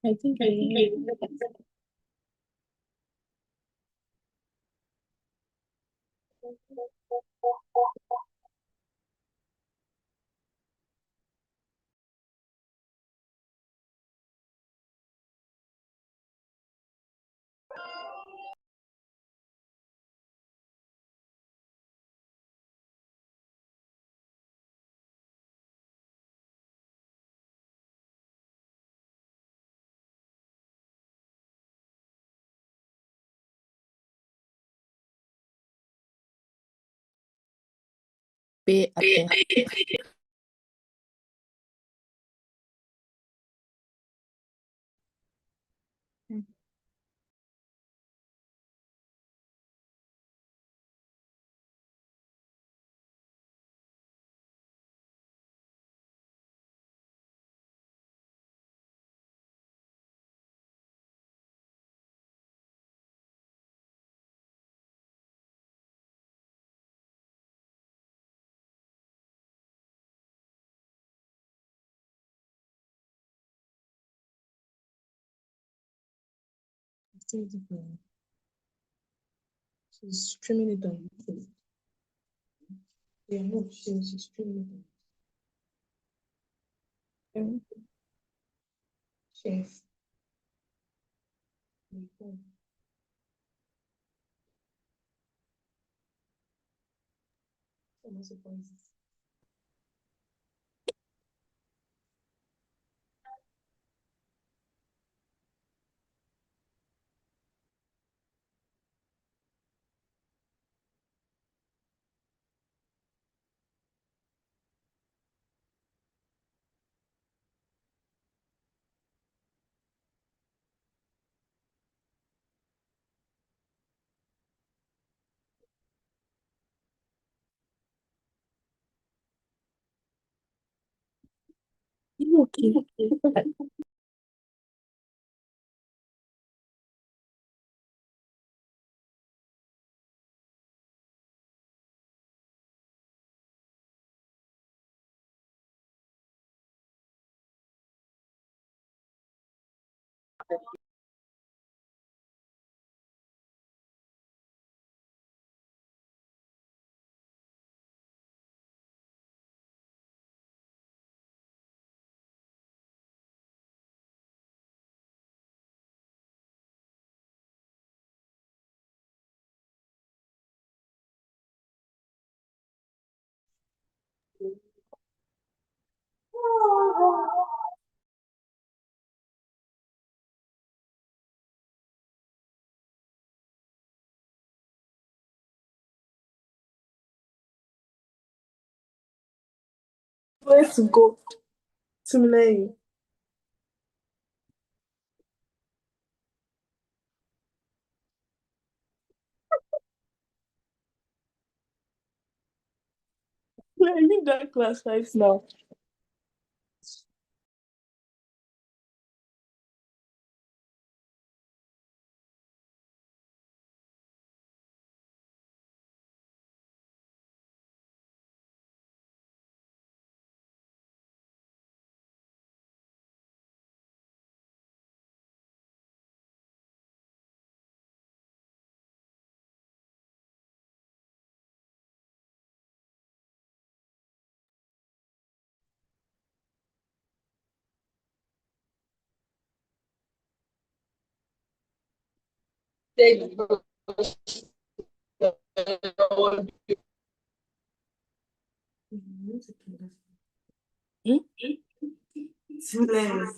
I think I know. Pay attention. She's streaming it on YouTube. Yeah, no, she's streaming it. Chef. Okay. Where to go? Similarly. I need that class right now. Hmm? Similarly.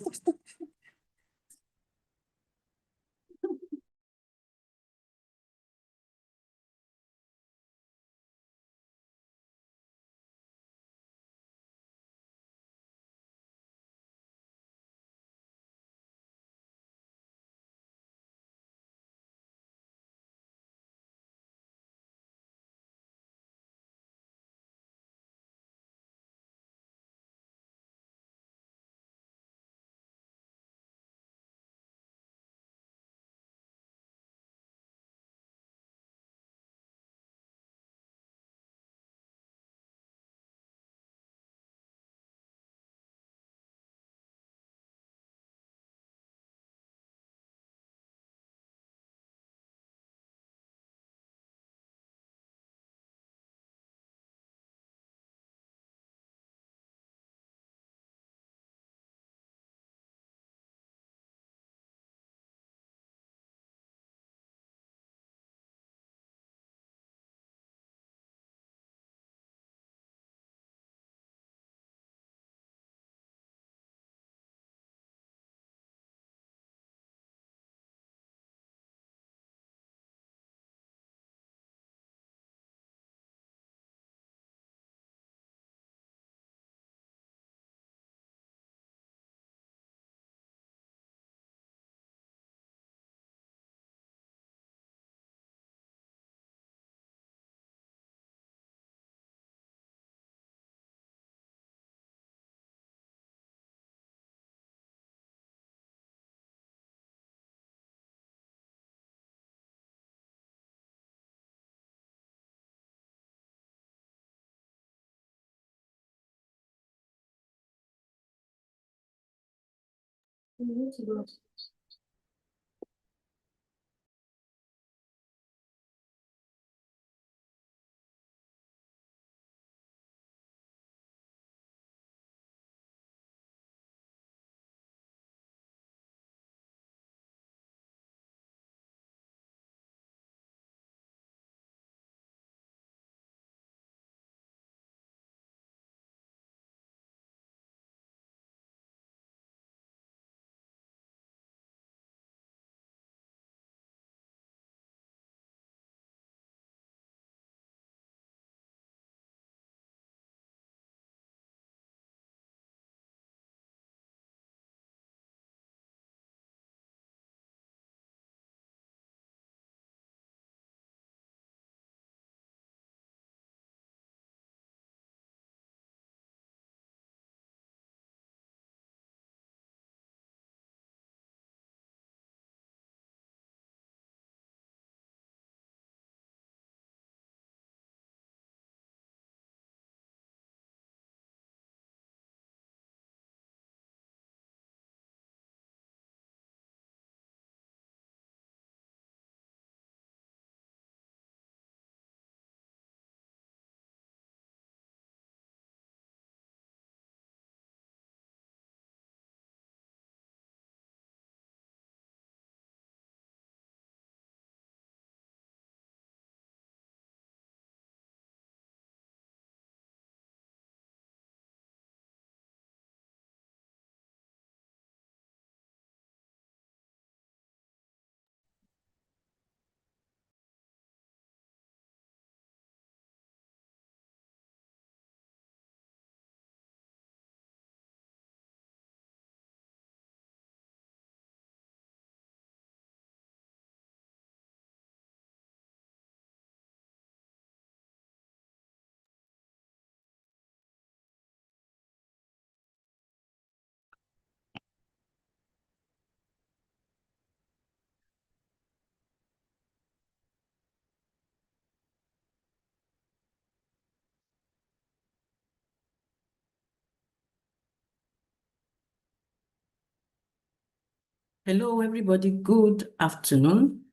Hello, everybody. Good afternoon.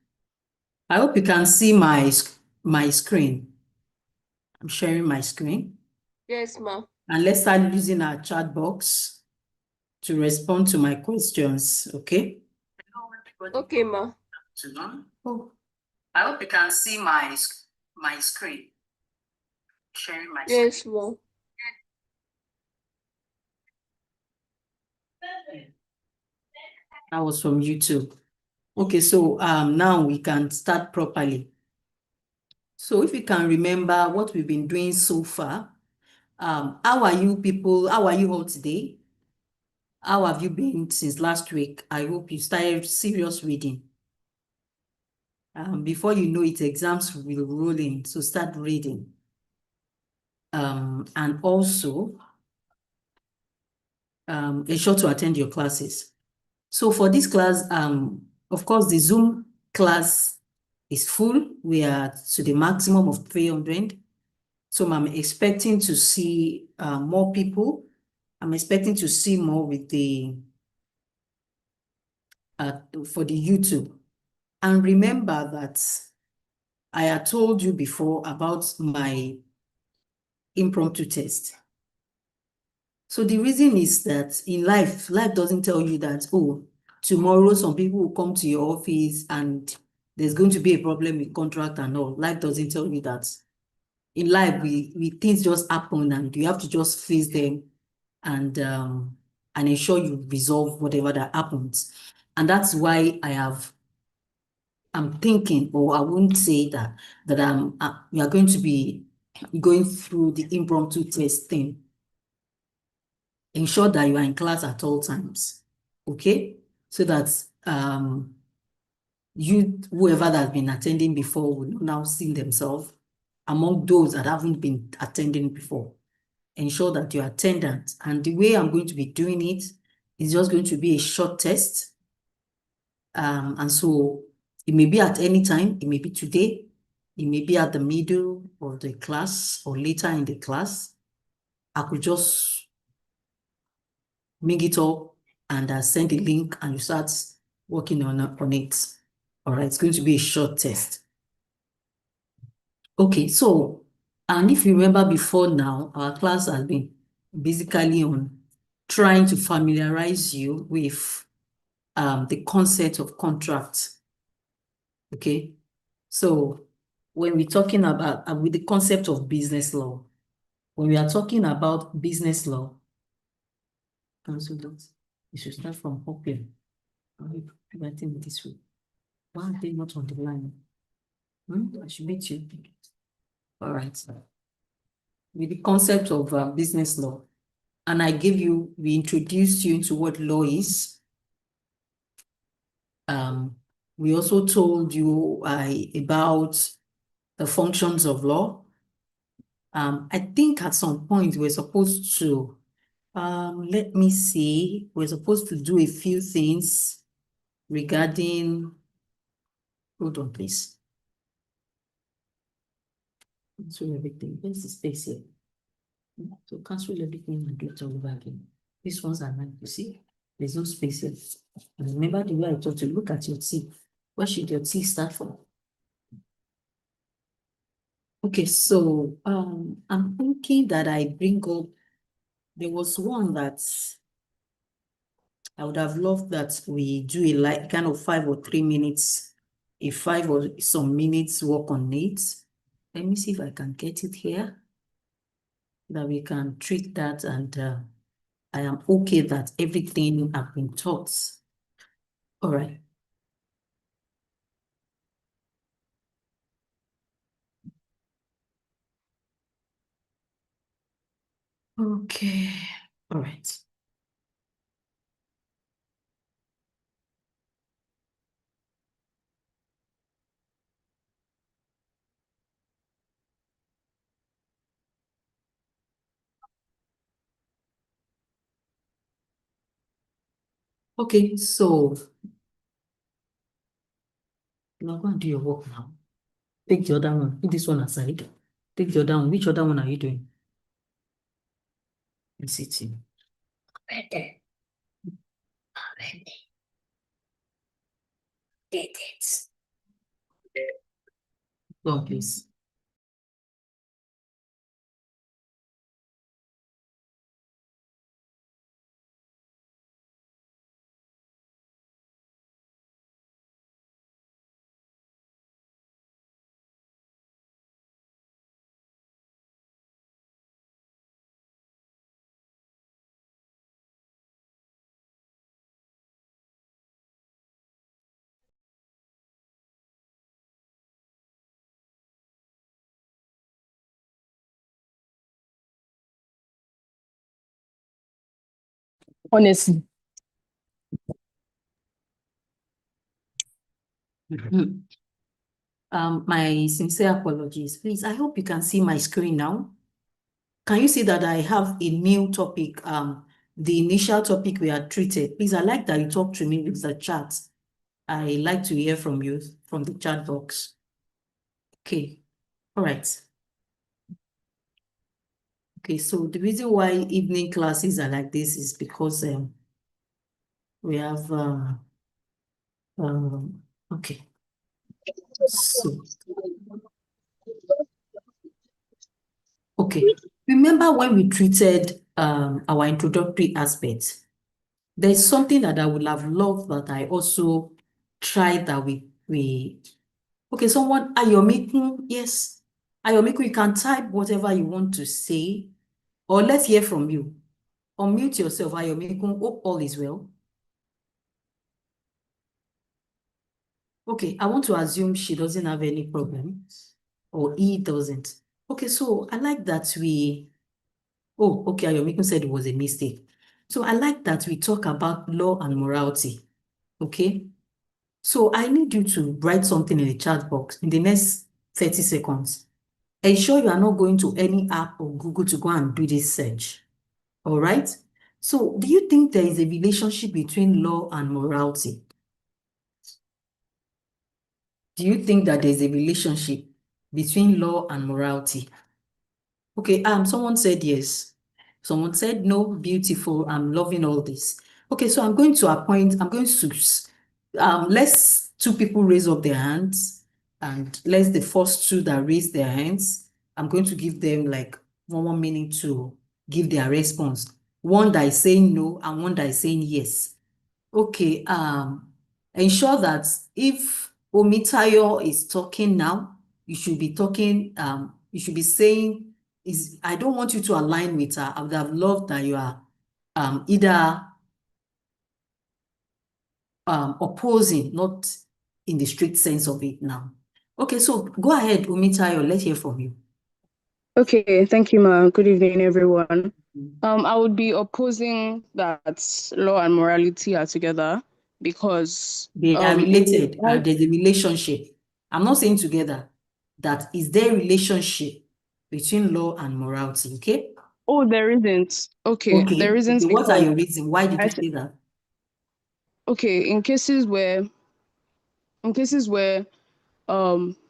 I hope you can see my screen. I'm sharing my screen. Yes, ma. And let's start using our chat box to respond to my questions, okay? Hello, everybody. Okay, ma. Good afternoon. Oh, I hope you can see my screen. Sharing my screen. Yes, ma. That was from YouTube. Okay, so now we can start properly. So if you can remember what we've been doing so far, how are you people? How are you all today? How have you been since last week? I hope you started serious reading. Before you know it, exams will roll in, so start reading. And also, ensure to attend your classes. So for this class, of course, the Zoom class is full. We are to the maximum of 300. So I'm expecting to see more people. I'm expecting to see more with the for the YouTube. And remember that I had told you before about my impromptu test. So the reason is that in life doesn't tell you that, oh, tomorrow some people will come to your office and there's going to be a problem with contract and all. Life doesn't tell you that. In life, we things just happen and you have to just face them and ensure you resolve whatever that happens. And that's why I'm thinking, or I wouldn't say that we are going to be going through the impromptu test thing. Ensure that you are in class at all times, okay? So that whoever that's been attending before will now see themselves among those that haven't been attending before. Ensure that you're attendant. And the way I'm going to be doing it is just going to be a short test. And so it may be at any time, it may be today, it may be at the middle of the class or later in the class. I could just make it up and send a link and you start working on it. All right, it's going to be a short test. Okay, so, and if you remember before now, our class has been basically on trying to familiarize you with the concept of contract. Okay, so when we're talking about with the concept of business law, when we are talking about business law, cancel that. You should start from up here. Are you writing it this way? Why are they not on the line? I should meet you. All right. With the concept of business law, and we introduced you into what law is. We also told you about the functions of law. I think at some point we're supposed to, let me see, we're supposed to do a few things regarding, hold on, please. Cancel everything. Where's the space here? So cancel everything and do it all over again. These ones are not, you see, there's no space here. And remember the way I told you, look at your T. Where should your T start from? Okay, so I'm thinking that I bring up, there was one that I would have loved that we do a kind of 5 or 3 minutes, a 5 or some minutes work on it. Let me see if I can get it here, that we can treat that, and I am okay that everything have been taught. All right. Okay. All right. Okay, so now go and do your work now. Take the other one. Put this one aside. Take the other one. Which other one are you doing? NCT. Ready. Ready. Did it. Go on, please. Honestly. My sincere apologies. Please, I hope you can see my screen now. Can you see that I have a new topic? The initial topic we had treated. Please, I like that you talk to me with the chat. I like to hear from you from the chat box. Okay, all right. Okay, so the reason why evening classes are like this is because we have okay. So okay. Remember when we treated our introductory aspects? There's something that I would have loved that I also tried that okay, someone, Ayomiku, yes. Ayomiku, you can type whatever you want to say, or let's hear from you. Unmute yourself, Ayomiku. Hope all is well. Okay, I want to assume she doesn't have any problem, or he doesn't. Okay, so I like that oh, okay, Ayomiku said it was a mistake. So I like that we talk about law and morality, okay? So I need you to write something in the chat box in the next 30 seconds. Ensure you are not going to any app or Google to go and do this search. All right? So do you think there is a relationship between law and morality? Do you think that there's a relationship between law and morality? Okay, someone said yes. Someone said no, beautiful, I'm loving all this. Okay, so I'm going to let's two people raise up their hands, and let's the first two that raise their hands, I'm going to give them like 1 minute to give their response. One that is saying no and one that is saying yes. Okay, ensure that if Omitayo is talking now, you should be talking, you should be saying, I don't want you to align with her. I would have loved that you are either opposing, not in the strict sense of it now. Okay, so go ahead, Omitayo, let's hear from you. Okay, thank you, Ma. Good evening, everyone. Mm. I would be opposing that law and morality are together because They are related. There's a relationship. I'm not saying together. That is their relationship between law and morality, okay? oh, there isn't. Okay, there Okay. isn't What are because your reasons? Why did I you th say that? okay, in cases where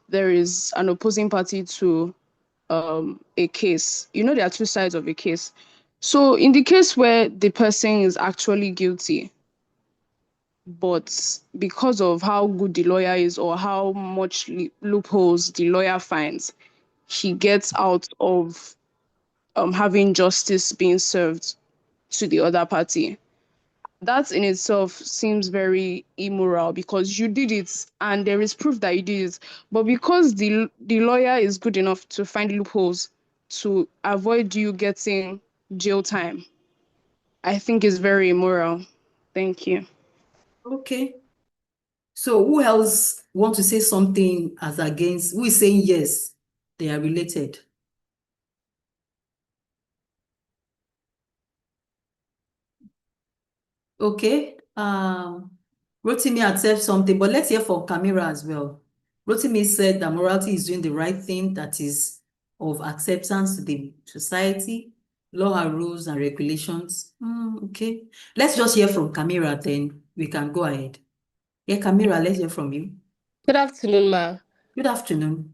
there is an opposing party to a case, there are two sides of a case. So in the case where the person is actually guilty, but because of how good the lawyer is or how much loopholes the lawyer finds, he gets out of having justice being served to the other party. That in itself seems very immoral because you did it and there is proof that you did it. But because the lawyer is good enough to find loopholes to avoid you getting jail time, I think is very immoral. Thank you. Okay. So who else want to say something as against, who is saying yes, they are related? Okay. Rotimi had said something, but let's hear from Camila as well. Rotimi said that morality is doing the right thing that is of acceptance to the society, law and rules and regulations. Okay. Let's just hear from Camila, then we can go ahead. Yeah, Camila, let's hear from you. Good afternoon, ma. Good afternoon.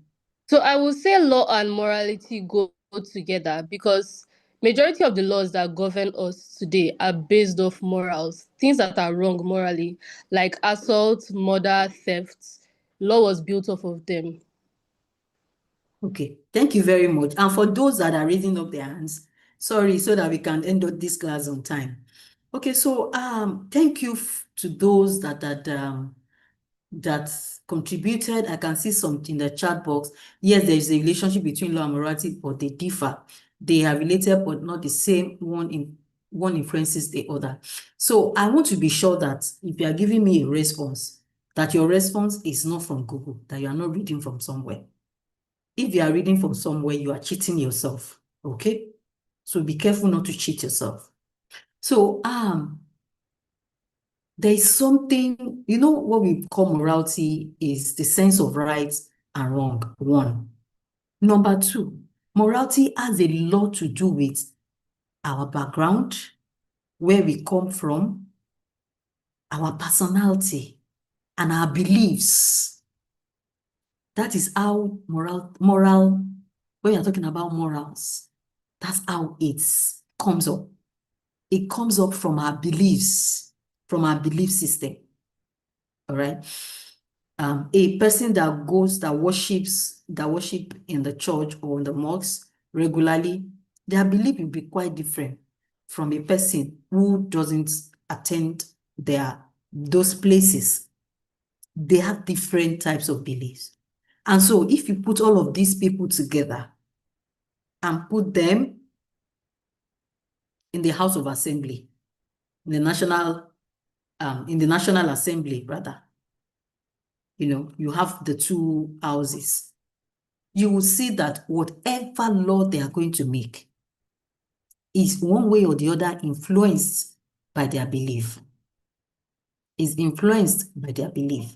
So I would say law and morality go together because majority of the laws that govern us today are based off morals, things that are wrong morally, like assault, murder, theft. Law was built off of them. Okay, thank you very much. And for those that are raising up their hands, sorry, so that we can end up this class on time. Okay, so thank you to those that contributed. I can see something in the chat box. Yes, there is a relationship between law and morality, but they differ. They are related, but not the same. One influences the other. So I want to be sure that if you are giving me a response, that your response is not from Google, that you are not reading from somewhere. If you are reading from somewhere, you are cheating yourself. Okay? So be careful not to cheat yourself. So there is something, what we call morality is the sense of right and wrong, one. Number two, morality has a lot to do with our background, where we come from, our personality, and our beliefs. That is how moral, when you're talking about morals, that's how it comes up. It comes up from our beliefs, from our belief system. All right. A person that worship in the church or in the mosque regularly, their belief will be quite different from a person who doesn't attend those places. They have different types of beliefs. And so if you put all of these people together and put them in the House of Assembly, in the National Assembly, rather, you have the two houses, you will see that whatever law they are going to make is one way or the other influenced by their belief. Is influenced by their belief.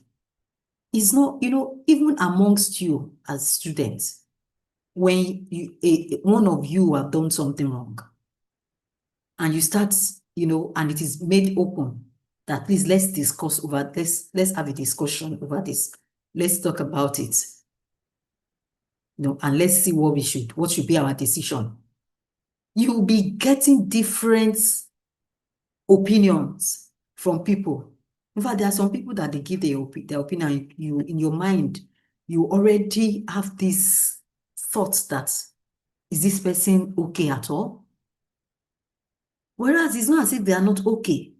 It's not, even amongst you as students, when one of you have done something wrong, and you start, and it is made open that please let's discuss over this, let's have a discussion over this. Let's talk about it. And let's see what should be our decision. You'll be getting different opinions from people. In fact, there are some people that they give their opinion, you in your mind, you already have this thought that, is this person okay at all? Whereas it's not as if they are not okay.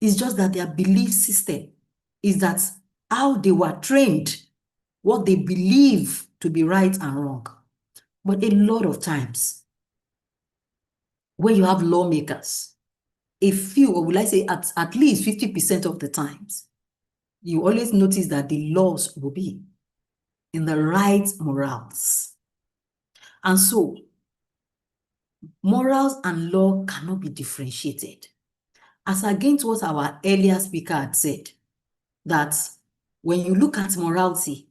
It's just that their belief system is that how they were trained, what they believe to be right and wrong. But a lot of times, when you have lawmakers, a few, or will I say at least 50% of the times, you always notice that the laws will be in the right morals. And so, morals and law cannot be differentiated. As against what our earlier speaker had said, that when you look at morality,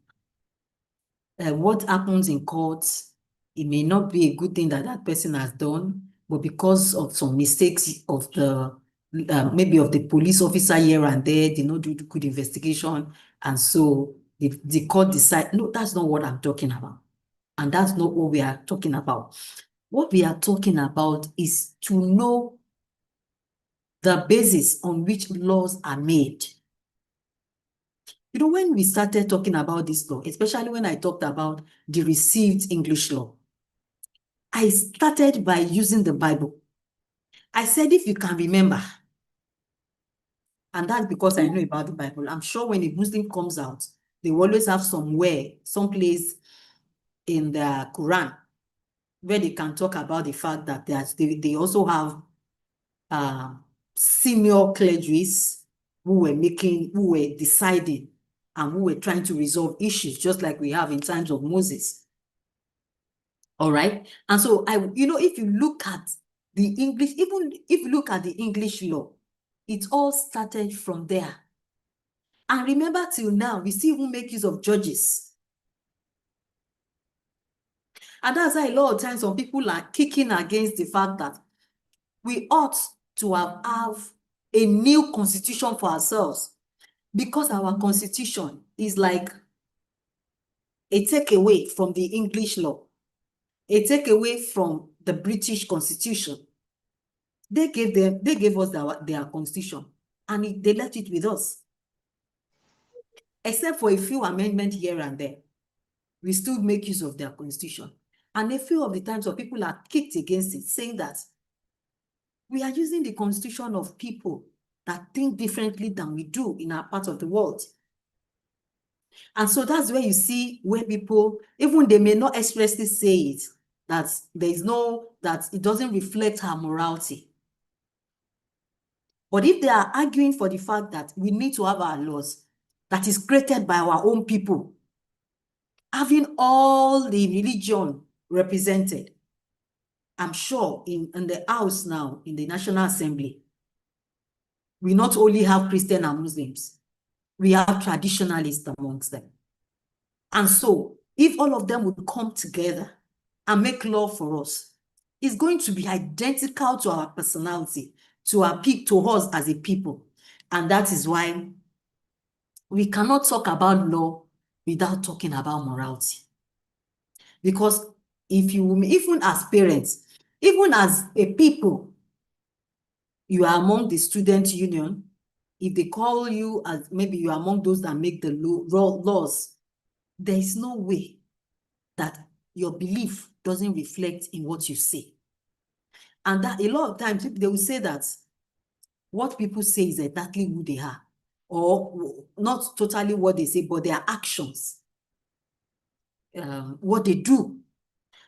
what happens in courts, it may not be a good thing that that person has done, but because of some mistakes of the maybe of the police officer here and there, did not do good investigation, and so the court decide. No, that's not what I'm talking about, and that's not what we are talking about. What we are talking about is to know the basis on which laws are made. You know, when we started talking about this law, especially when I talked about the received English law, I started by using the Bible. I said, if you can remember, and that's because I know about the Bible, I'm sure when a Muslim comes out, they will always have somewhere, someplace in the Quran where they can talk about the fact that they also have senior clergies who were deciding and who were trying to resolve issues, just like we have in times of Moses. All right. And so if you look at the English, even if you look at the English law, it all started from there. And remember, till now, we still even make use of judges. And that's why a lot of times some people are kicking against the fact that we ought to have a new constitution for ourselves, because our constitution is like a takeaway from the English law, a takeaway from the British Constitution. They gave us their constitution, and they left it with us. Except for a few amendments here and there, we still make use of their constitution. And a few of the times some people are kicked against it, saying that we are using the constitution of people that think differently than we do in our part of the world. And so that's where you see where people, even they may not expressly say it, that that it doesn't reflect our morality. But if they are arguing for the fact that we need to have our laws that is created by our own people, having all the religion represented, I'm sure in the House now, in the National Assembly, we not only have Christian and Muslims, we have traditionalists amongst them. And so, if all of them would come together and make law for us, it's going to be identical to our personality, to us as a people. And that is why we cannot talk about law without talking about morality. Because even as parents, even as a people, you are among the student union, if they call you as maybe you are among those that make the laws, there is no way that your belief doesn't reflect in what you say. And that a lot of times they will say that what people say is exactly who they are, or not totally what they say, but their actions, what they do.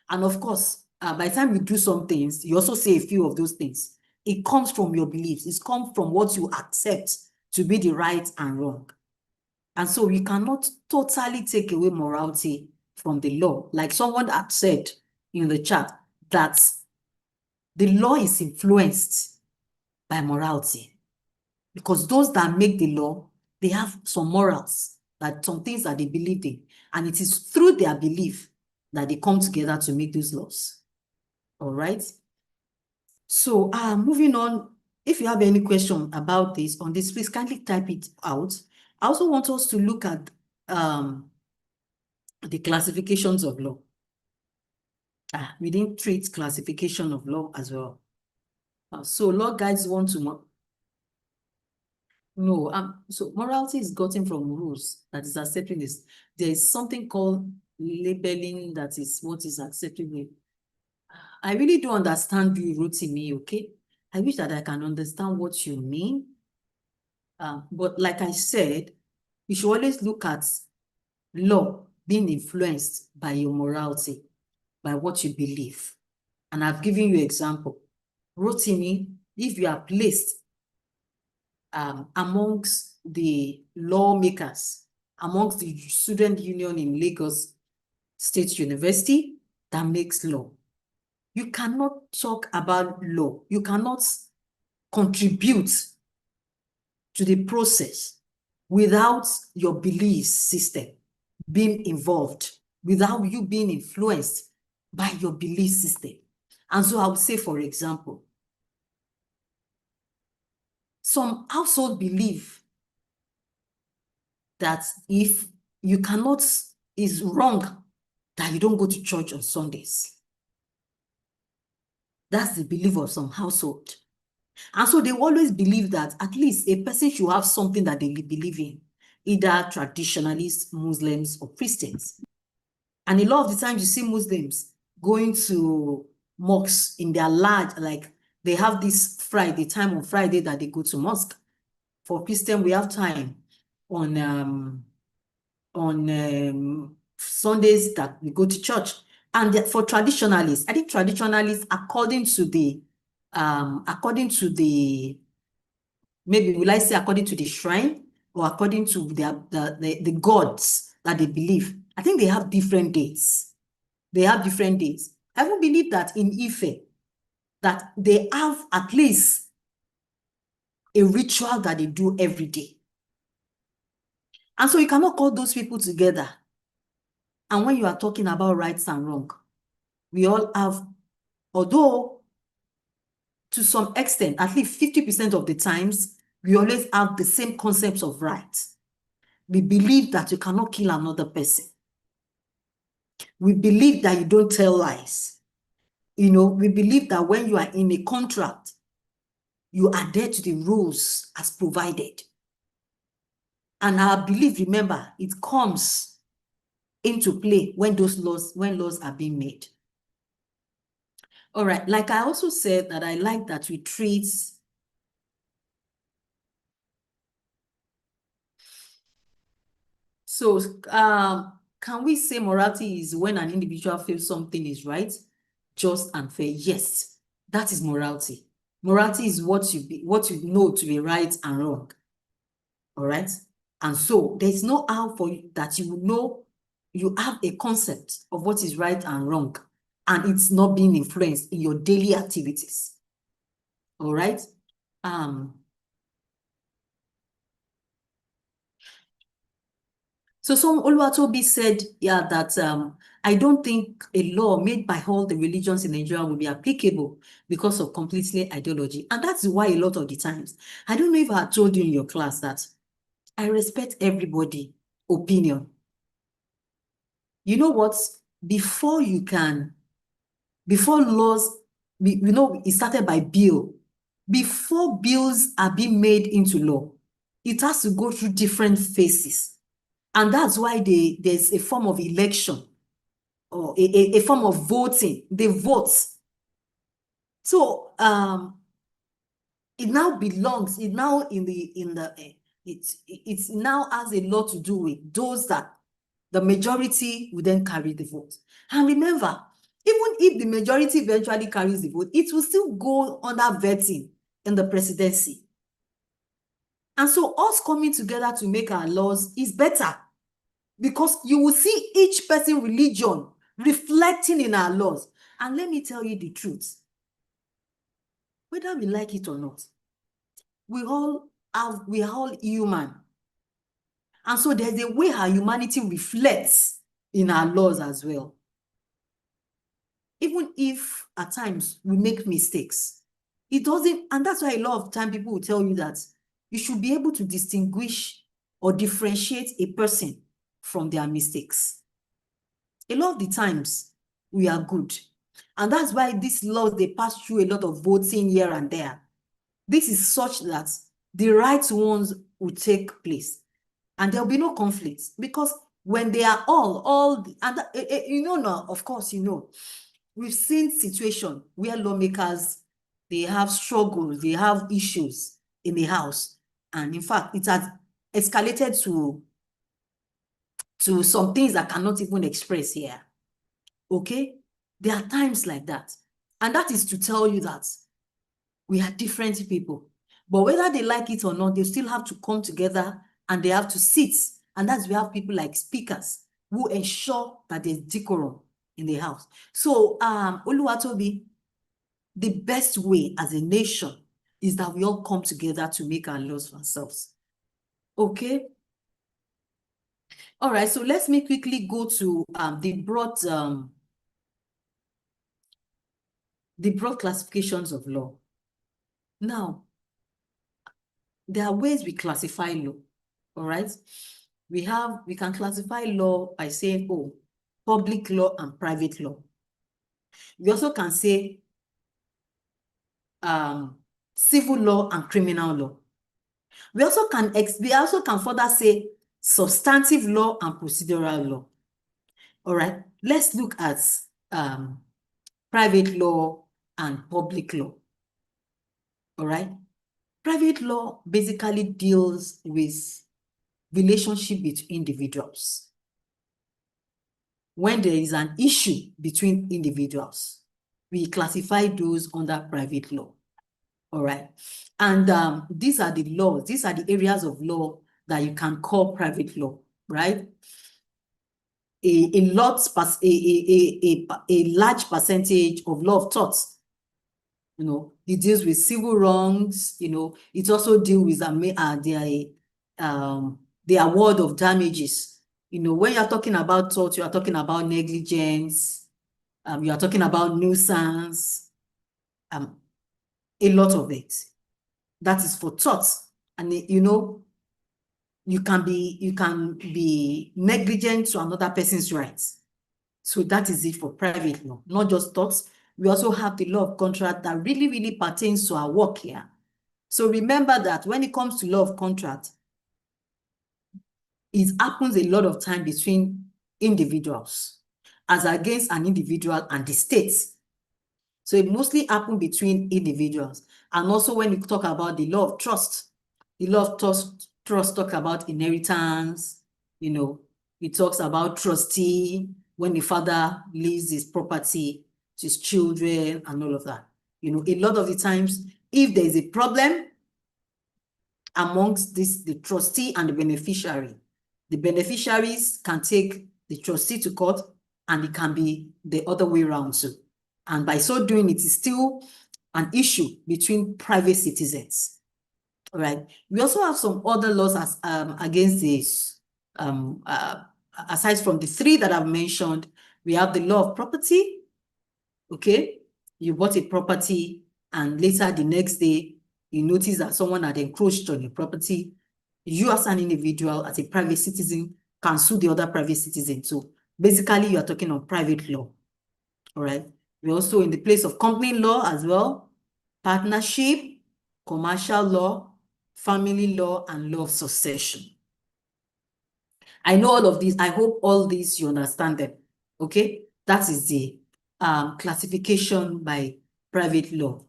And of course, by the time you do some things, you also say a few of those things. It comes from your beliefs. It comes from what you accept to be the right and wrong. And so we cannot totally take away morality from the law. Like someone had said in the chat, that the law is influenced by morality. Because those that make the law, they have some morals, that some things that they believe in. And it is through their belief that they come together to make these laws. All right. So moving on, if you have any question about this, please kindly type it out. I also want us to look at the classifications of law. We didn't treat classification of law as well. So law guides 1 to No, so morality is gotten from rules that is accepting this. There is something called labeling that is what is acceptable. I really don't understand you, Rotimi, okay? I wish that I can understand what you mean. But like I said, you should always look at law being influenced by your morality, by what you believe. And I've given you example. Rotimi, if you are placed amongst the lawmakers, amongst the student union in Lagos State University that makes law, you cannot talk about law. You cannot contribute to the process without your belief system being involved, without you being influenced by your belief system. And so I would say, for example, some household believe that if you cannot, is wrong that you don't go to church on Sundays. That's the belief of some household. And so they always believe that at least a person should have something that they believe in, either traditionalists, Muslims, or Christians. And a lot of the times you see Muslims going to mosques in their large, like they have this Friday, time on Friday that they go to mosque. For Christian, we have time on Sundays that we go to church. And for traditionalists, I think traditionalists, according to the, maybe will I say according to the shrine or according to the gods that they believe, I think they have different dates. They have different dates. I even believe that in Ife, that they have at least a ritual that they do every day. And so you cannot call those people together. And when you are talking about rights and wrong, we all have, although to some extent, at least 50% of the times, we always have the same concepts of rights. We believe that you cannot kill another person. We believe that you don't tell lies. You know, we believe that when you are in a contract, you adhere to the rules as provided. And our belief, remember, it comes into play when laws are being made. All right, like I also said that I like that we treat so can we say morality is when an individual feels something is right, just and fair? Yes, that is morality. Morality is what you know to be right and wrong. All right. And so there's no how for you that you know you have a concept of what is right and wrong, and it's not being influenced in your daily activities. All right. So some Oluwatobi said, yeah, that I don't think a law made by all the religions in Nigeria will be applicable because of completely ideology. And that's why a lot of the times, I don't know if I told you in your class that I respect everybody's opinion. You know what? Before laws, it started by bill. Before bills are being made into law, it has to go through different phases. And that's why there's a form of election or a form of voting. They vote. So it now belongs, it now it now has a lot to do with those that the majority will then carry the vote. And remember, even if the majority eventually carries the vote, it will still go under vetting in the presidency. And so us coming together to make our laws is better, because you will see each person's religion reflecting in our laws. And let me tell you the truth, whether we like it or not, we are all human. And so there's a way our humanity reflects in our laws as well. Even if at times we make mistakes, it doesn't, and that's why a lot of time people will tell you that you should be able to distinguish or differentiate a person from their mistakes. A lot of the times we are good. And that's why these laws, they pass through a lot of voting here and there. This is such that the right ones will take place. And there'll be no conflicts, because when they are now, of course, we've seen situations where lawmakers, they have struggles, they have issues in the house. And in fact, it has escalated to some things that cannot even express here. Okay? There are times like that. And that is to tell you that we are different people. But whether they like it or not, they still have to come together and they have to sit. And that's we have people like speakers who ensure that there's decorum in the house. So, Oluwatobi, the best way as a nation is that we all come together to make our laws for ourselves. Okay? All right, so let's me quickly go to the broad classifications of law. Now, there are ways we classify law, all right? We can classify law by saying, oh, public law and private law. We also can say civil law and criminal law. We also can further say substantive law and procedural law. All right, let's look at private law and public law. All right, private law basically deals with relationship between individuals. When there is an issue between individuals, we classify those under private law. All right, and these are the laws, these are the areas of law that you can call private law, right? A large percentage of law of torts, it deals with civil wrongs, it also deals with the award of damages. When you're talking about tort, you are talking about negligence, you are talking about nuisance, a lot of it. That is for torts. And you can be negligent to another person's rights. So that is it for private law, not just torts. We also have the law of contract that really, really pertains to our work here. So remember that when it comes to law of contract, it happens a lot of time between individuals as against an individual and the states. So it mostly happens between individuals. And also when you talk about the law of trust, the law of trust talk about inheritance, it talks about trustee, when the father leaves his property to his children and all of that. A lot of the times, if there is a problem amongst the trustee and the beneficiaries can take the trustee to court, and it can be the other way around too. And by so doing, it is still an issue between private citizens. All right. We also have some other laws against this. Aside from the three that I've mentioned, we have the law of property. Okay, you bought a property and later the next day, you notice that someone had encroached on your property. You as an individual, as a private citizen, can sue the other private citizen. So basically, you are talking of private law. All right. We're also in the place of company law as well, partnership, commercial law, family law, and law of succession. I know all of these. I hope all these you understand them. Okay, that is the classification by private law.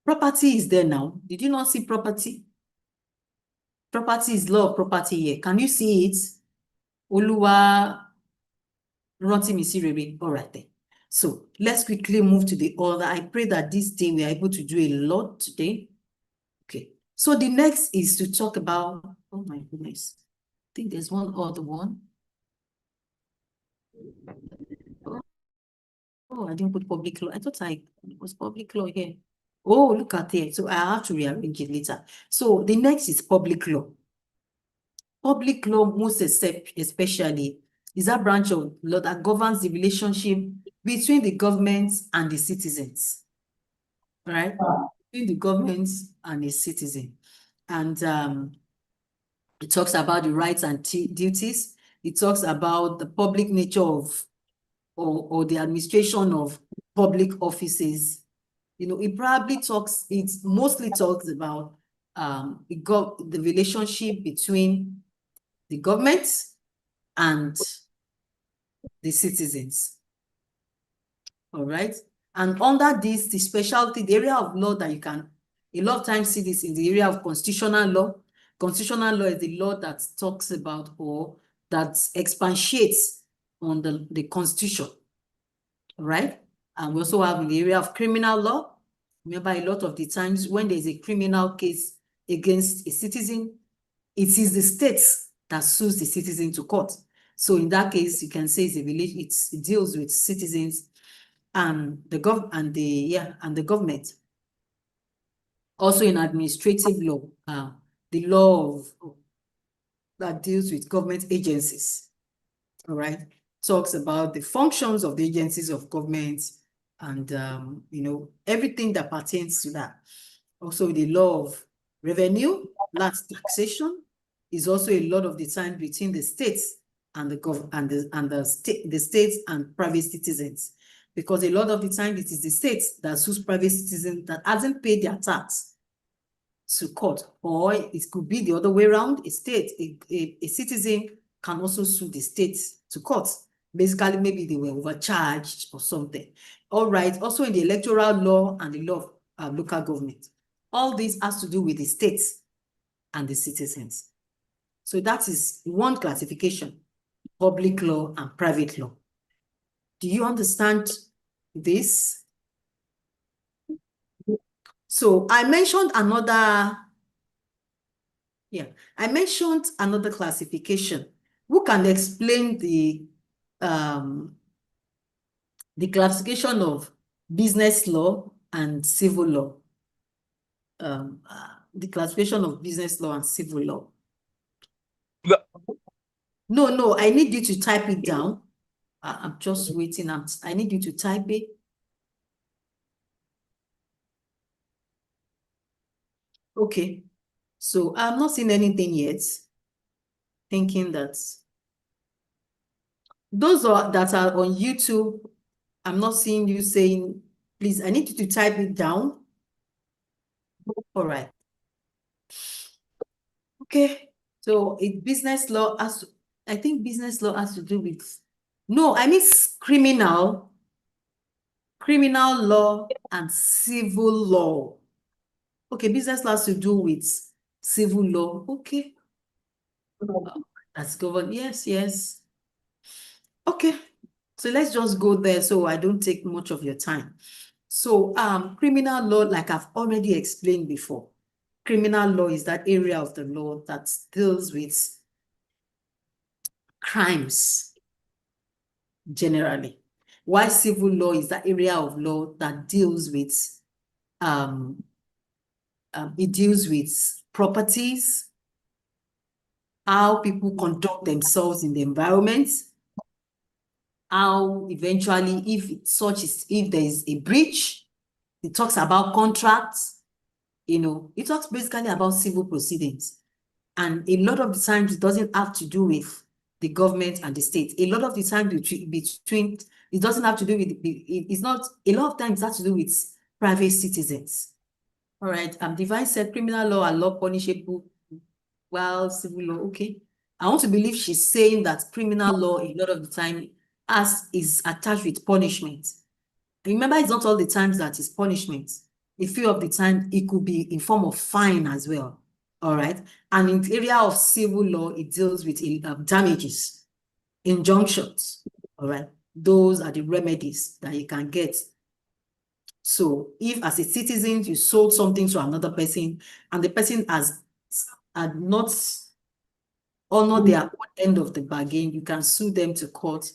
Property is there now. Did you not see property? Property is law of property here. Can you see it? Oluwa Roti Misirebe. All right then. So let's quickly move to the other. I pray that this day we are able to do a lot today. Okay. So the next is to talk about, oh my goodness, I think there's one other one. Oh, I didn't put public law. I thought it was public law here. Oh, look at it. So I have to rearrange it later. So the next is public law. Public law, most especially, is a branch of law that governs the relationship between the government and the citizens. Right? Between the government and the citizen. And it talks about the rights and duties. It talks about the public nature of or the administration of public offices. it mostly talks about the relationship between the government and the citizens. All right. And under this, the specialty, the area of law that you can a lot of times see this in the area of constitutional law. Constitutional law is the law that talks about or that expatiates on the constitution. All right. And we also have in the area of criminal law. Remember, a lot of the times when there's a criminal case against a citizen, it is the state that sues the citizen to court. So in that case, you can say it deals with citizens and the government. Also in administrative law, the law that deals with government agencies. All right, talks about the functions of the agencies of government and everything that pertains to that. Also, the law of revenue, that's taxation, is also a lot of the time between the states and the states and private citizens, because a lot of the time it is the states that sues private citizens that hasn't paid their tax to court, or it could be the other way around. A citizen can also sue the state to court. Basically, maybe they were overcharged or something. All right. Also in the electoral law and the law of local government, all this has to do with the states and the citizens. So that is one classification: public law and private law. Do you understand this? So I mentioned another classification. Who can explain the classification of business law and civil law? The classification of business law and civil law. No, I need you to type it down. I'm just waiting. I need you to type it. Okay, so I'm not seeing anything yet. Thinking that those that are on YouTube, I'm not seeing you saying, please, I need you to type it down. All right. Okay, so business law I think business law has to do with, no, I mean criminal law and civil law. Okay, business law has to do with civil law. Okay. That's governed. Yes. Okay. So let's just go there so I don't take much of your time. So criminal law, like I've already explained before, criminal law is that area of the law that deals with crimes generally, while civil law is that area of law that deals with it deals with properties, how people conduct themselves in the environment, how eventually, if there is a breach, it talks about contracts, it talks basically about civil proceedings. And a lot of the times it doesn't have to do with the government and the state. A lot of the time between, it doesn't have to do with, it's not, a lot of times it has to do with private citizens. All right, Divine said criminal law and law punishable, while civil law, okay. I want to believe she's saying that criminal law a lot of the time is attached with punishment. Remember, it's not all the times that is punishment. A few of the time it could be in form of fine as well. All right. And in the area of civil law, it deals with damages, injunctions. All right. Those are the remedies that you can get. So if as a citizen, you sold something to another person and the person has not honored their end of the bargain, you can sue them to court.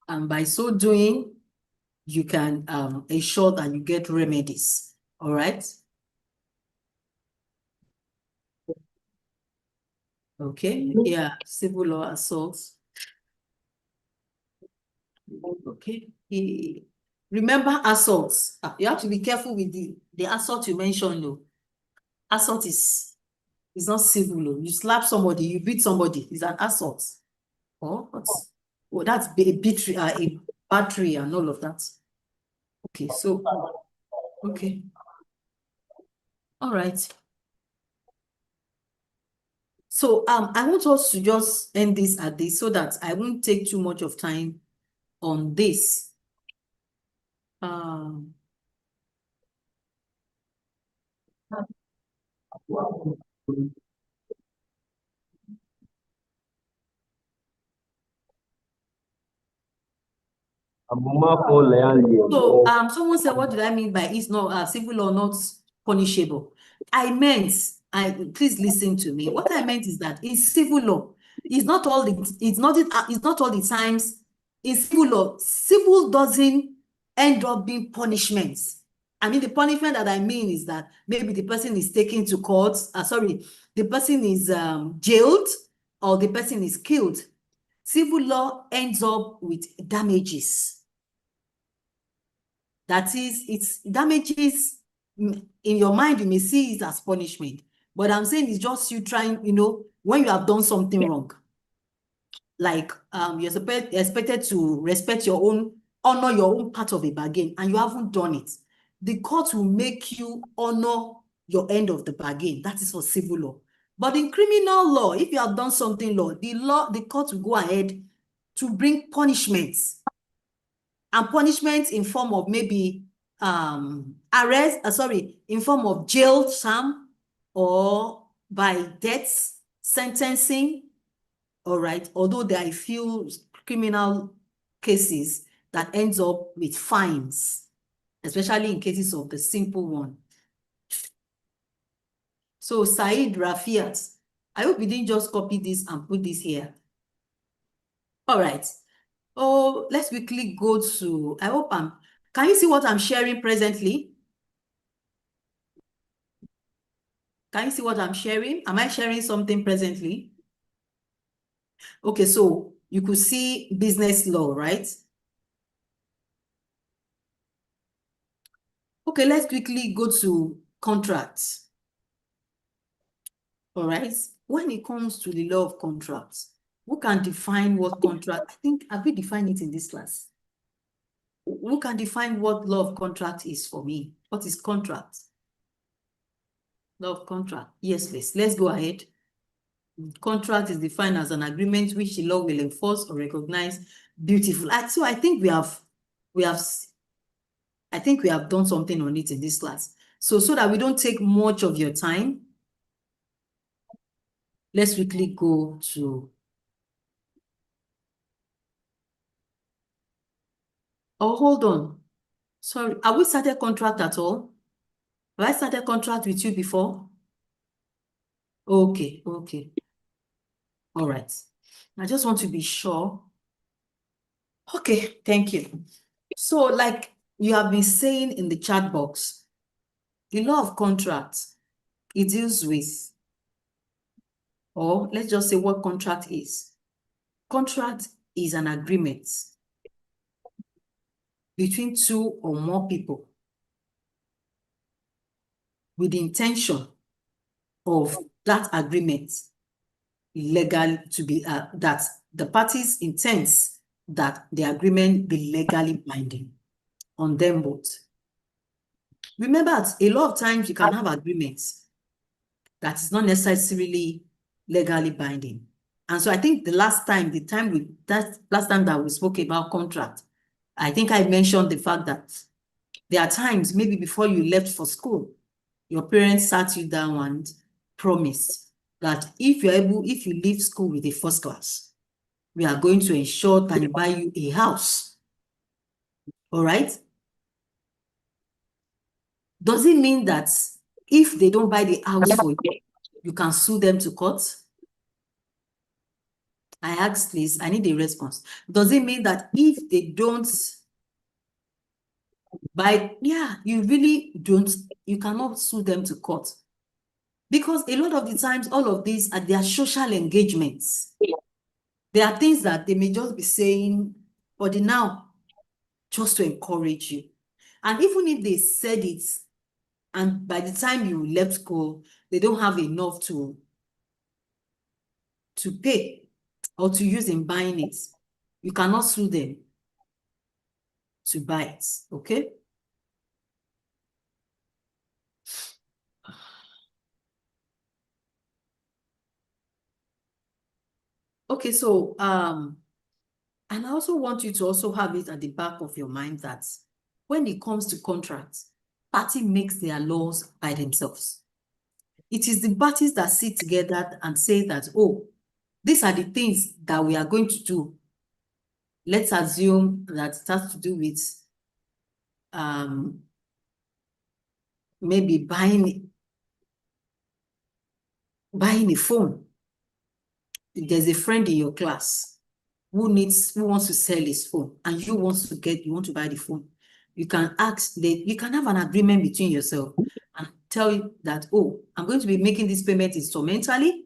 And by so doing, you can ensure that you get remedies. All right. Okay. Yeah. Civil law assaults. Okay. Remember assaults. You have to be careful with the assault you mentioned. Though. Assault is not civil law. You slap somebody, you beat somebody. It's an assault. Oh, that's a battery and all of that. Okay, so, okay. All right. So I want us to just end this at this so that I won't take too much of time on this. So someone said, what did I mean by it's not civil law not punishable? I meant, please listen to me. What I meant is that in civil law, it's not all the times in civil law, civil doesn't end up being punishments. I mean, the punishment that I mean is that maybe the person is taken to court, the person is jailed or the person is killed. Civil law ends up with damages. That is, it's damages in your mind, you may see it as punishment. But I'm saying it's just you trying, when you have done something wrong. Like you're expected to honor your own part of a bargain, and you haven't done it. The court will make you honor your end of the bargain. That is for civil law. But in criminal law, if you have done something the court will go ahead to bring punishments. And punishments in form of maybe in form of jail term or by death sentencing. All right, although there are a few criminal cases that ends up with fines, especially in cases of the simple one. So Said Rafiat, I hope you didn't just copy this and put this here. All right. Oh, let's quickly go to, can you see what I'm sharing presently? Can you see what I'm sharing? Am I sharing something presently? Okay, so you could see business law, right? Okay, let's quickly go to contracts. All right. When it comes to the law of contracts, who can define what contract? I think, have we defined it in this class? Who can define what law of contract is for me? What is contract? Law of contract. Yes, please. Let's go ahead. Contract is defined as an agreement which the law will enforce or recognize. Beautiful. So I think we have done something on it in this class. So that we don't take much of your time, let's quickly go to. Oh, hold on. Sorry, have we started contract at all? Have I started contract with you before? Okay. All right. I just want to be sure. Okay, thank you. So like you have been saying in the chat box, the law of contract, it deals with, or let's just say what contract is. Contract is an agreement between two or more people with the intention of that agreement legal to be, that the parties intends that the agreement be legally binding on them both. Remember, a lot of times you can have agreements that is not necessarily legally binding. And so I think the last time that we spoke about contract, I think I mentioned the fact that there are times, maybe before you left for school, your parents sat you down and promised that if you leave school with a first class, we are going to ensure that we buy you a house. All right? Does it mean that if they don't buy the house for you, you can sue them to court? I asked this, I need a response. Does it mean that if they don't buy, you cannot sue them to court? Because a lot of the times, all of these are their social engagements. There are things that they may just be saying for the now, just to encourage you. And even if they said it, and by the time you left school, they don't have enough to pay or to use in buying it, you cannot sue them to buy it, okay? Okay, so and I also want you to also have it at the back of your mind that when it comes to contracts, party makes their laws by themselves. It is the parties that sit together and say that, oh, these are the things that we are going to do. Let's assume that it has to do with maybe buying a phone. There's a friend in your class who wants to sell his phone, and you want to buy the phone. You can you can have an agreement between yourself and tell you that, oh, I'm going to be making this payment instrumentally.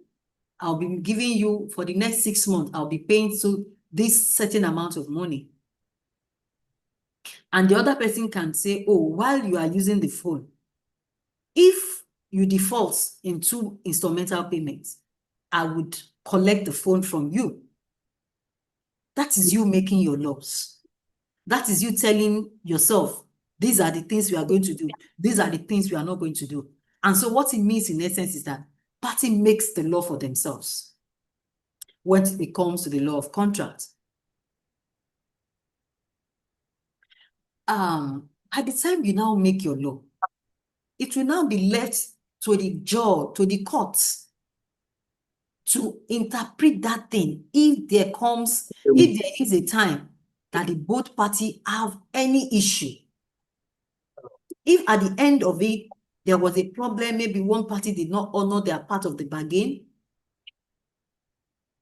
I'll be giving you for the next 6 months, I'll be paying to this certain amount of money. And the other person can say, oh, while you are using the phone, if you default in 2 instrumental payments, I would collect the phone from you. That is you making your laws. That is you telling yourself, these are the things we are going to do. These are the things we are not going to do. And so what it means in essence is that party makes the law for themselves when it comes to the law of contract. By the time you now make your law, it will now be left to the judge, to the courts, to interpret that thing if there is a time that the both party have any issue. If at the end of it, there was a problem, maybe one party did not honor their part of the bargain,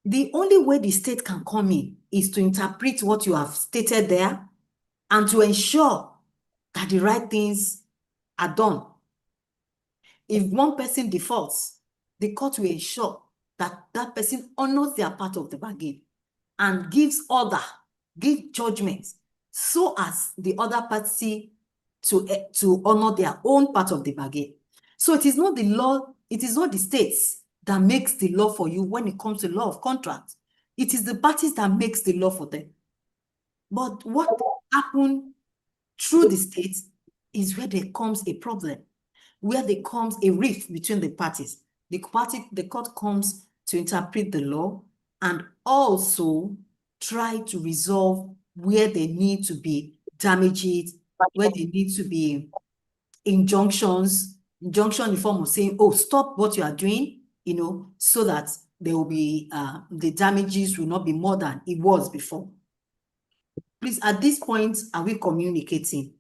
the only way the state can come in is to interpret what you have stated there and to ensure that the right things are done. If one person defaults, the court will ensure that that person honors their part of the bargain and gives judgment so as the other party to honor their own part of the bargain. So it is not the law, it is not the states that makes the law for you when it comes to law of contract. It is the parties that makes the law for them. But what happened through the states is where there comes a problem, where there comes a rift between the parties. The court comes to interpret the law and also try to resolve where they need to be damages, where they need to be injunction in the form of saying, oh, stop what you are doing, so that there will be, the damages will not be more than it was before. Please, at this point, are we communicating?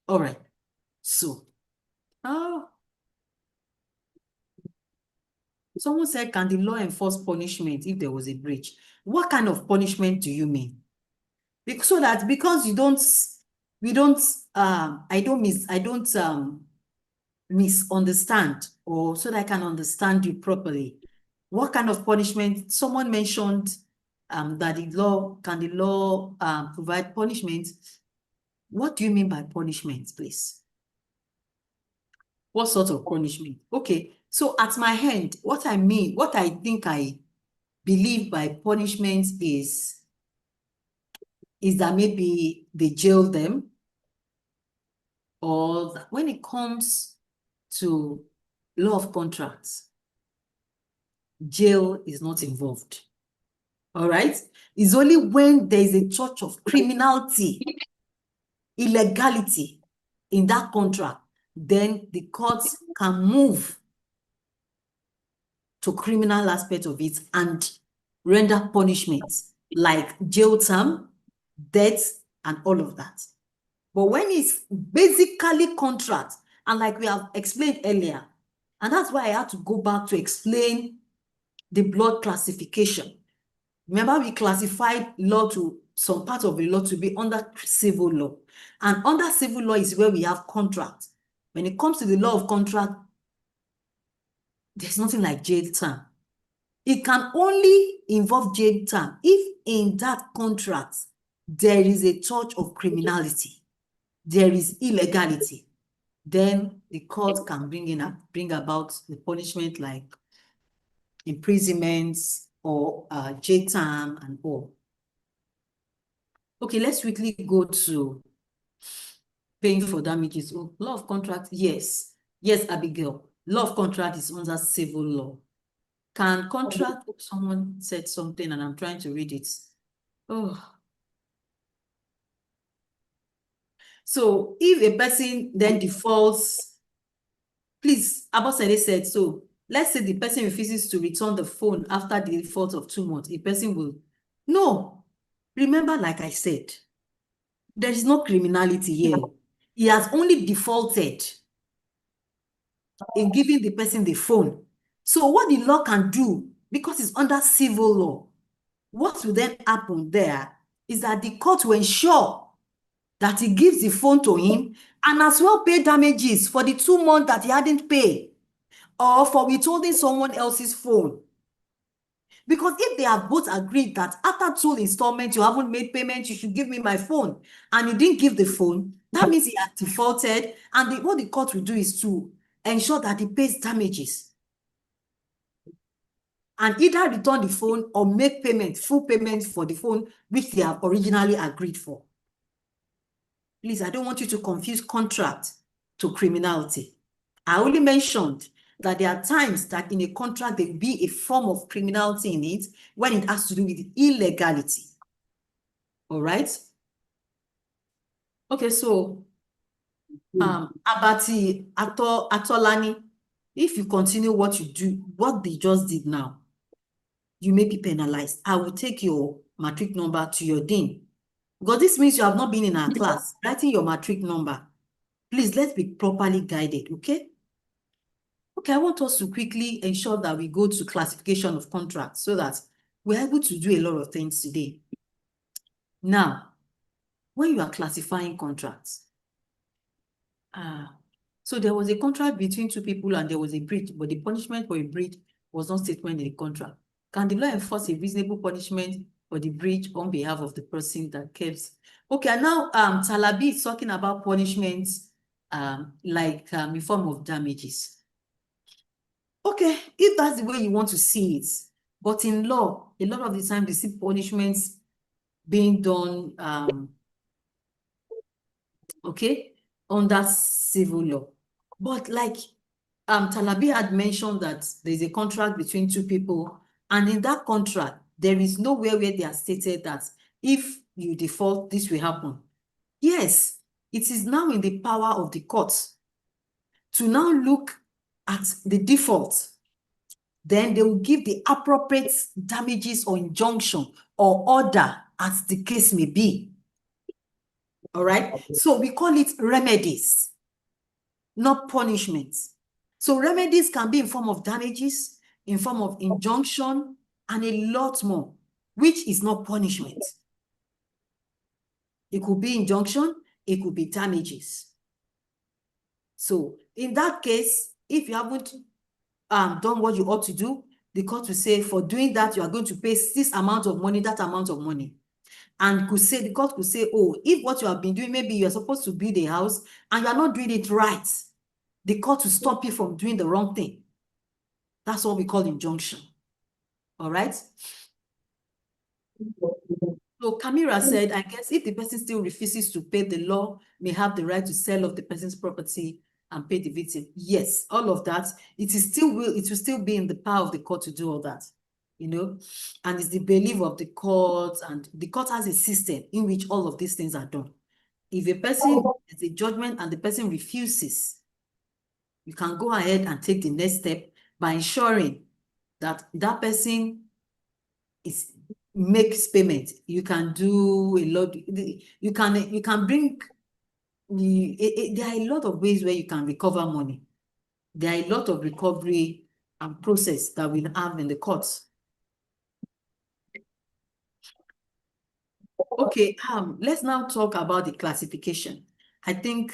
All right. So, someone said, can the law enforce punishment if there was a breach? What kind of punishment do you mean? So that because I don't misunderstand, or so that I can understand you properly. What kind of punishment? Someone mentioned that the law provide punishment. What do you mean by punishment, please? What sort of punishment? Okay, so at my hand, what I think I believe by punishment is that maybe they jail them, or when it comes to law of contracts, jail is not involved. All right? It's only when there is a touch of criminality, illegality in that contract, then the courts can move to criminal aspect of it and render punishments like jail term, death, and all of that. But when it's basically contract, and like we have explained earlier, and that's why I had to go back to explain the blood classification. Remember, we classified some part of the law to be under civil law. And under civil law is where we have contract. When it comes to the law of contract, there's nothing like jail term. It can only involve jail term if in that contract there is a touch of criminality, there is illegality. Then the court can bring about the punishment like imprisonment or jail term and all. Okay, let's quickly go to paying for damages. Oh, law of contract, yes. Yes, Abigail. Law of contract is under civil law. Can contract, someone said something and I'm trying to read it. Oh. So if a person then defaults, please, Abosede said, so let's say the person refuses to return the phone after the default of 2 months, the person will, no. Remember, like I said, there is no criminality here. He has only defaulted in giving the person the phone. So what the law can do, because it's under civil law, what will then happen there is that the court will ensure that he gives the phone to him and as well pay damages for the 2 months that he hadn't paid or for withholding someone else's phone. Because if they have both agreed that after 2 installments, you haven't made payment, you should give me my phone, and you didn't give the phone, that means he has defaulted, and what the court will do is to ensure that he pays damages and either return the phone or make payment, full payment for the phone, which they have originally agreed for. Please, I don't want you to confuse contract to criminality. I only mentioned that there are times that in a contract there will be a form of criminality in it when it has to do with illegality. All right? Okay, so Abati Atolani, if you continue what you do, what they just did now, you may be penalized. I will take your matric number to your dean. Because this means you have not been in our class, writing your matric number. Please, let's be properly guided, okay? Okay, I want us to quickly ensure that we go to classification of contracts so that we're able to do a lot of things today. Now, when you are classifying contracts, so there was a contract between 2 people and there was a breach, but the punishment for a breach was not stated in the contract. Can the law enforce a reasonable punishment for the breach on behalf of the person that keeps? Okay, and now Talabi is talking about punishments in form of damages. Okay, if that's the way you want to see it, but in law, a lot of the time, you see punishments being done, okay, under civil law. But like Talabi had mentioned that there's a contract between 2 people, and in that contract, there is nowhere where they are stated that if you default, this will happen. Yes, it is now in the power of the court to now look at the default. Then they will give the appropriate damages or injunction or order as the case may be. All right? So we call it remedies, not punishments. So remedies can be in form of damages, in form of injunction, and a lot more, which is not punishment. It could be injunction, it could be damages. So in that case, if you haven't done what you ought to do, the court will say, for doing that, you are going to pay this amount of money, that amount of money. And the court could say, oh, if what you have been doing, maybe you're supposed to build a house and you're not doing it right, the court will stop you from doing the wrong thing. That's what we call injunction. All right? So Kamira said, I guess if the person still refuses to pay, the law may have the right to sell off the person's property and pay the victim. Yes, all of that. It will still be in the power of the court to do all that, you know, and it's the belief of the court, and the court has a system in which all of these things are done. If a person has a judgment and the person refuses, you can go ahead and take the next step by ensuring that that person makes payment. You can do a lot. You can bring. There are a lot of ways where you can recover money. There are a lot of recovery and process that we have in the courts. Okay, let's now talk about the classification. I think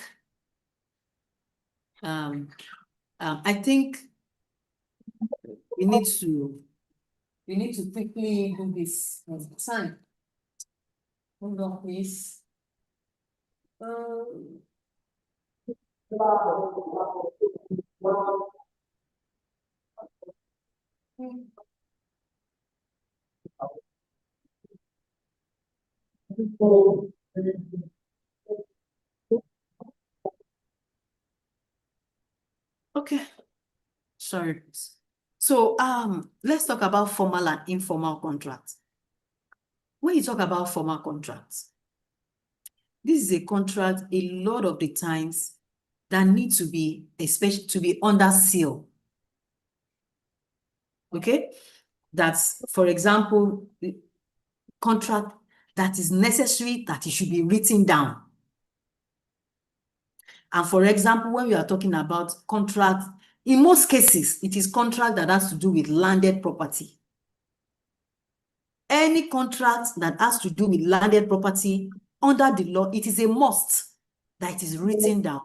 we need to quickly do this time. Hold on, please. Okay, Sorry. So let's talk about formal and informal contracts. When you talk about formal contracts, this is a contract a lot of the times that need to be, especially to be under seal. Okay? That's, for example, the contract that is necessary that it should be written down. And for example, when we are talking about contract, in most cases, it is contract that has to do with landed property. Any contract that has to do with landed property under the law, it is a must that it is written down,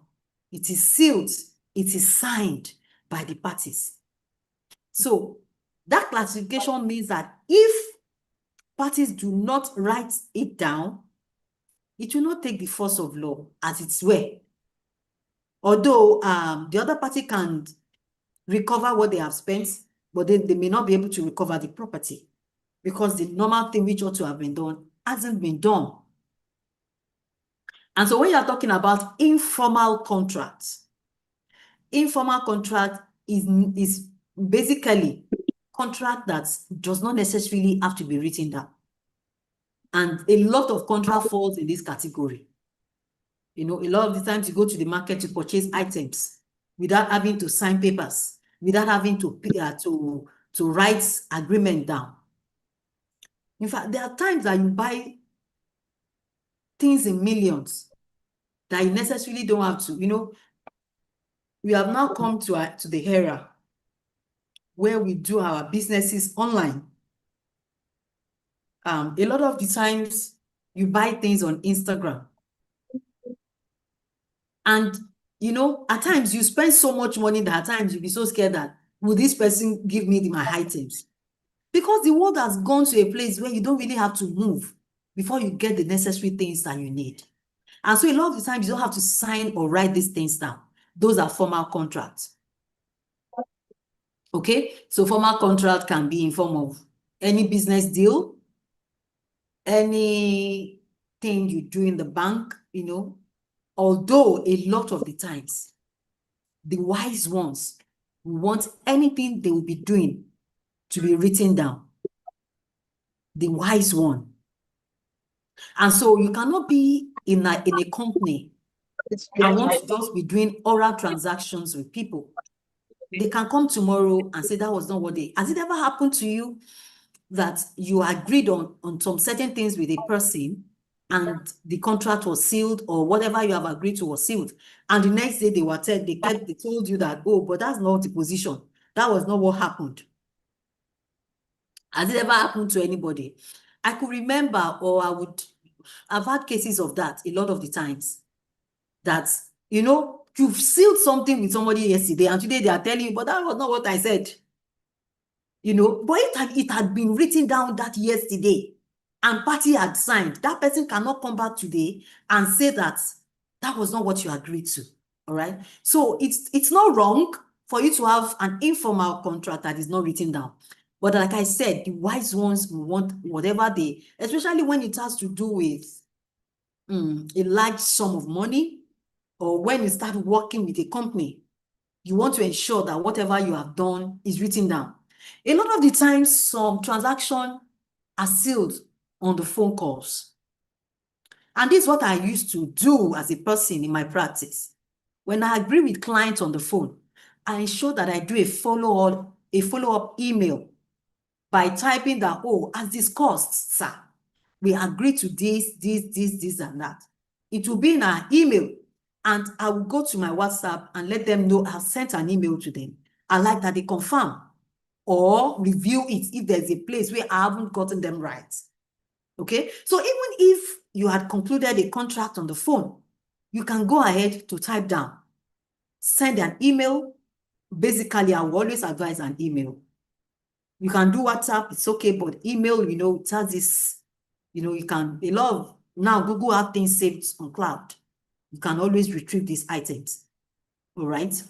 it is sealed, it is signed by the parties. So that classification means that if parties do not write it down, it will not take the force of law as its way. Although the other party can recover what they have spent, but they may not be able to recover the property because the normal thing which ought to have been done hasn't been done. And so when you're talking about informal contracts, informal contract is basically contract that does not necessarily have to be written down. And a lot of contract falls in this category. You know, a lot of the times you go to the market to purchase items without having to sign papers, without having to write agreement down. In fact, there are times that you buy things in millions that you necessarily don't have to. You know, we have now come to the era where we do our businesses online. A lot of the times you buy things on Instagram. And, you know, at times you spend so much money that at times you'll be so scared that, will this person give me my items? Because the world has gone to a place where you don't really have to move before you get the necessary things that you need. And so a lot of the times you don't have to sign or write these things down. Those are formal contracts. Okay, so formal contract can be in form of any business deal, anything you do in the bank, you know, although a lot of the times, the wise ones want anything they will be doing to be written down. The wise one. And so you cannot be in a company and want to just be doing oral transactions with people. They can come tomorrow and say that was not what they... Has it ever happened to you that you agreed on some certain things with a person and the contract was sealed or whatever you have agreed to was sealed, and the next day they told you that, oh, but that's not the position. That was not what happened. Has it ever happened to anybody? I could remember, or I've had cases of that a lot of the times, that, you know, you've sealed something with somebody yesterday and today they are telling you, but that was not what I said. You know, but it had been written down that yesterday and party had signed. That person cannot come back today and say that that was not what you agreed to. All right. So it's not wrong for you to have an informal contract that is not written down. But like I said, the wise ones want whatever they, especially when it has to do with a large sum of money, or when you start working with a company, you want to ensure that whatever you have done is written down. A lot of the times, some transactions are sealed on the phone calls. And this is what I used to do as a person in my practice. When I agree with clients on the phone, I ensure that I do a follow-up email by typing that, oh, as discussed, sir, we agree to this, and that. It will be in our email, and I will go to my WhatsApp and let them know I've sent an email to them. I like that they confirm or review it if there's a place where I haven't gotten them right. Okay, so even if you had concluded a contract on the phone, you can go ahead to type down, send an email. Basically, I will always advise an email. You can do WhatsApp, it's okay, but email, you know, it has this, you know, you can, now Google have things saved on cloud. You can always retrieve these items. All right.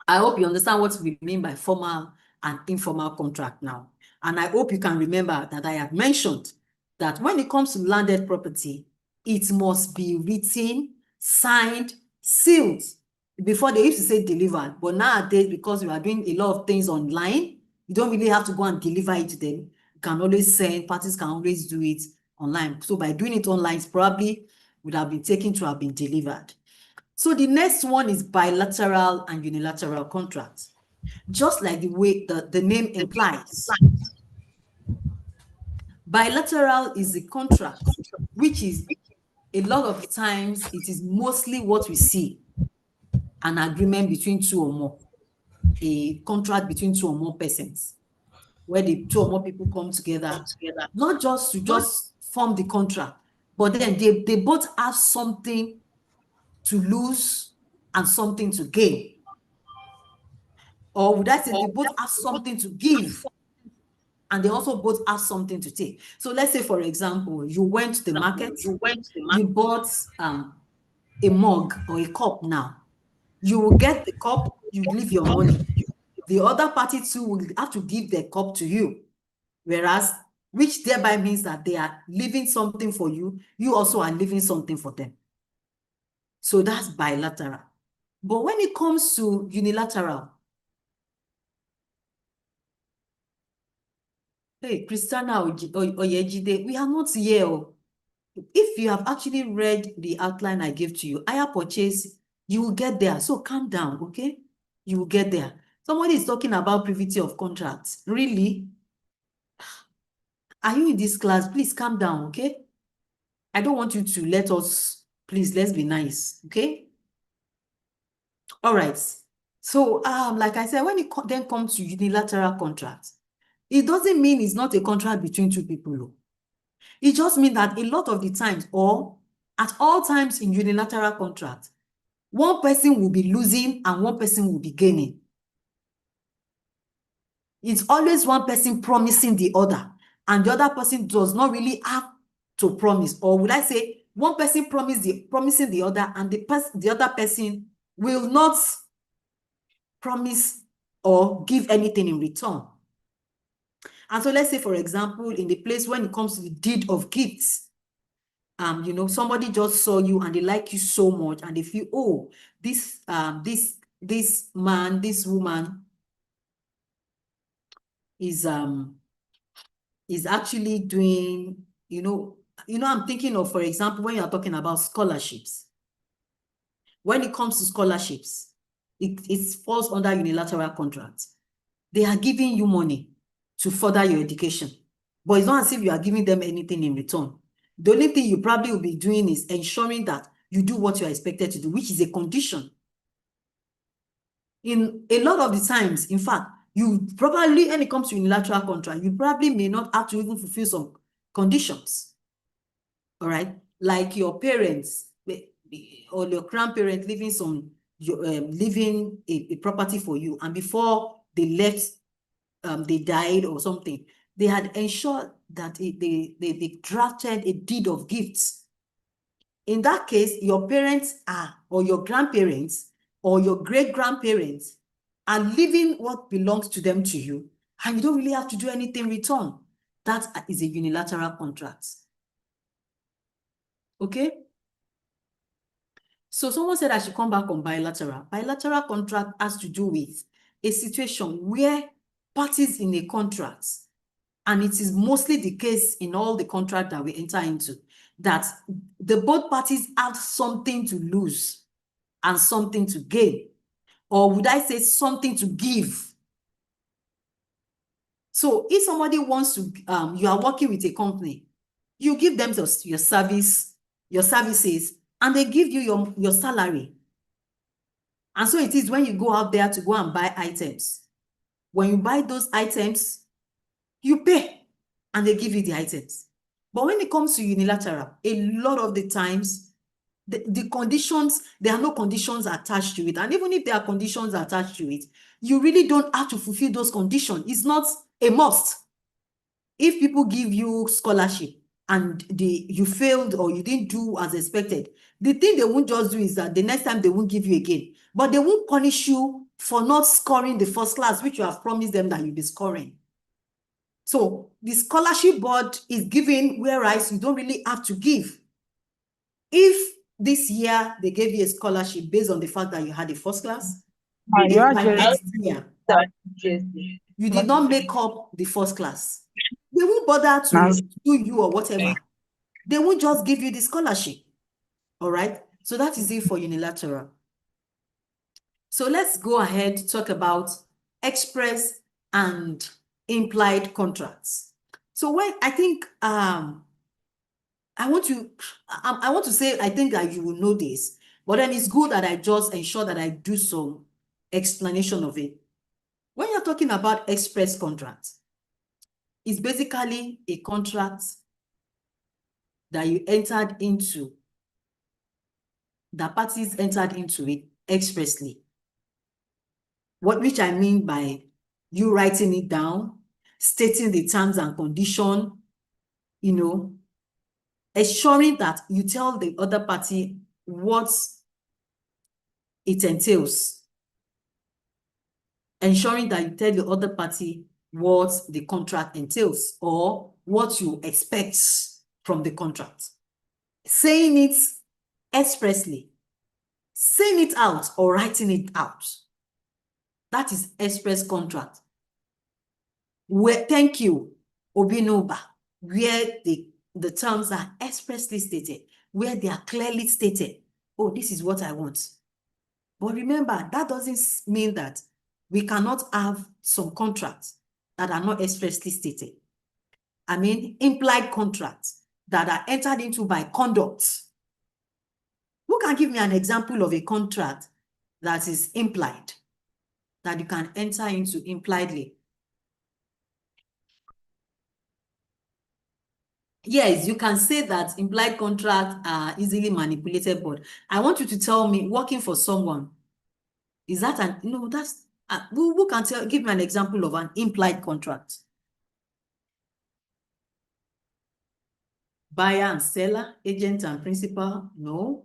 I hope you understand what we mean by formal and informal contract now. And I hope you can remember that I have mentioned that when it comes to landed property, it must be written, signed, sealed Before they used to say delivered, but nowadays, because we are doing a lot of things online, you don't really have to go and deliver it to them. You can always send, parties can always do it online. So by doing it online, it probably would have been taken to have been delivered. So the next one is bilateral and unilateral contracts. Just like the way the name implies. Bilateral is a contract, which is a lot of the times, it is mostly what we see, an agreement between two or more, a contract between two or more persons, where the two or more people come together, not just to just form the contract, but then they both have something to lose and something to gain. Or would I say they both have something to give and they also both have something to take. So let's say, for example, you went to the market, you bought a mug or a cup now. You will get the cup, you leave your money. The other party too will have to give their cup to you. Whereas, which thereby means that they are leaving something for you, you also are leaving something for them. So that's bilateral. But when it comes to unilateral, hey, Christiana Oyejide, we are not here. If you have actually read the outline I gave to you, hire purchase, you will get there. So calm down, okay? You will get there. Somebody is talking about privity of contracts. Really? Are you in this class? Please calm down, okay? I don't want you to please, let's be nice, okay? All right. So, like I said, when it then comes to unilateral contracts, it doesn't mean it's not a contract between two people. It just means that a lot of the times, or at all times in unilateral contracts, one person will be losing and one person will be gaining. It's always one person promising the other, and the other person does not really have to promise. Or would I say, one person promising the other, and the other person will not promise or give anything in return. And so let's say, for example, in the place when it comes to the deed of gifts, somebody just saw you and they like you so much, and they feel, oh, this man, this woman is actually doing, I'm thinking of, for example, when you're talking about scholarships. When it comes to scholarships, it falls under unilateral contracts. They are giving you money to further your education, but it's not as if you are giving them anything in return. The only thing you probably will be doing is ensuring that you do what you are expected to do, which is a condition. In a lot of the times, in fact, you probably, when it comes to unilateral contract, you probably may not have to even fulfill some conditions. All right, like your parents or your grandparents leaving a property for you, and before they left, they died or something, they had ensured that they drafted a deed of gifts. In that case, your parents or your grandparents or your great-grandparents are leaving what belongs to them to you, and you don't really have to do anything in return. That is a unilateral contract. Okay? So someone said I should come back on bilateral. Bilateral contract has to do with a situation where parties in a contract, and it is mostly the case in all the contracts that we enter into, that both parties have something to lose and something to gain. Or would I say something to give? So if somebody wants to, you are working with a company, you give them your services, and they give you your salary. And so it is when you go out there to go and buy items. When you buy those items, you pay and they give you the items. But when it comes to unilateral, a lot of the times, the conditions, there are no conditions attached to it. And even if there are conditions attached to it, you really don't have to fulfill those conditions. It's not a must. If people give you scholarship and you failed or you didn't do as expected, the thing they won't just do is that the next time they won't give you again. But they won't punish you for not scoring the first class, which you have promised them that you'll be scoring. So the scholarship board is giving, whereas you don't really have to give. If this year they gave you a scholarship based on the fact that you had a first class. And you If are by just next year that interested. you did not make up the first class, they won't bother Now, to do you or whatever. They won't just give you the scholarship. All right. So that is it for unilateral. So let's go ahead to talk about express and implied contracts. So when I think I want to say I think that you will know this, but then it's good that I just ensure that I do some explanation of it. When you're talking about express contract, it's basically a contract that you entered into, the parties entered into it expressly. Which I mean by you writing it down, stating the terms and condition, you know, ensuring that you tell the other party what it entails, ensuring that you tell the other party what the contract entails or what you expect from the contract. Saying it expressly, saying it out or writing it out. That is express contract. Where, thank you, Obinoba, where the terms are expressly stated, where they are clearly stated. Oh, this is what I want. But remember, that doesn't mean that we cannot have some contracts that are not expressly stated. I mean, implied contracts that are entered into by conduct. Who can give me an example of a contract that is implied, that you can enter into impliedly? Yes, you can say that implied contracts are easily manipulated, but I want you to tell me, working for someone, is that an, no, that's, who can give me an example of an implied contract? Buyer and seller, agent and principal, no.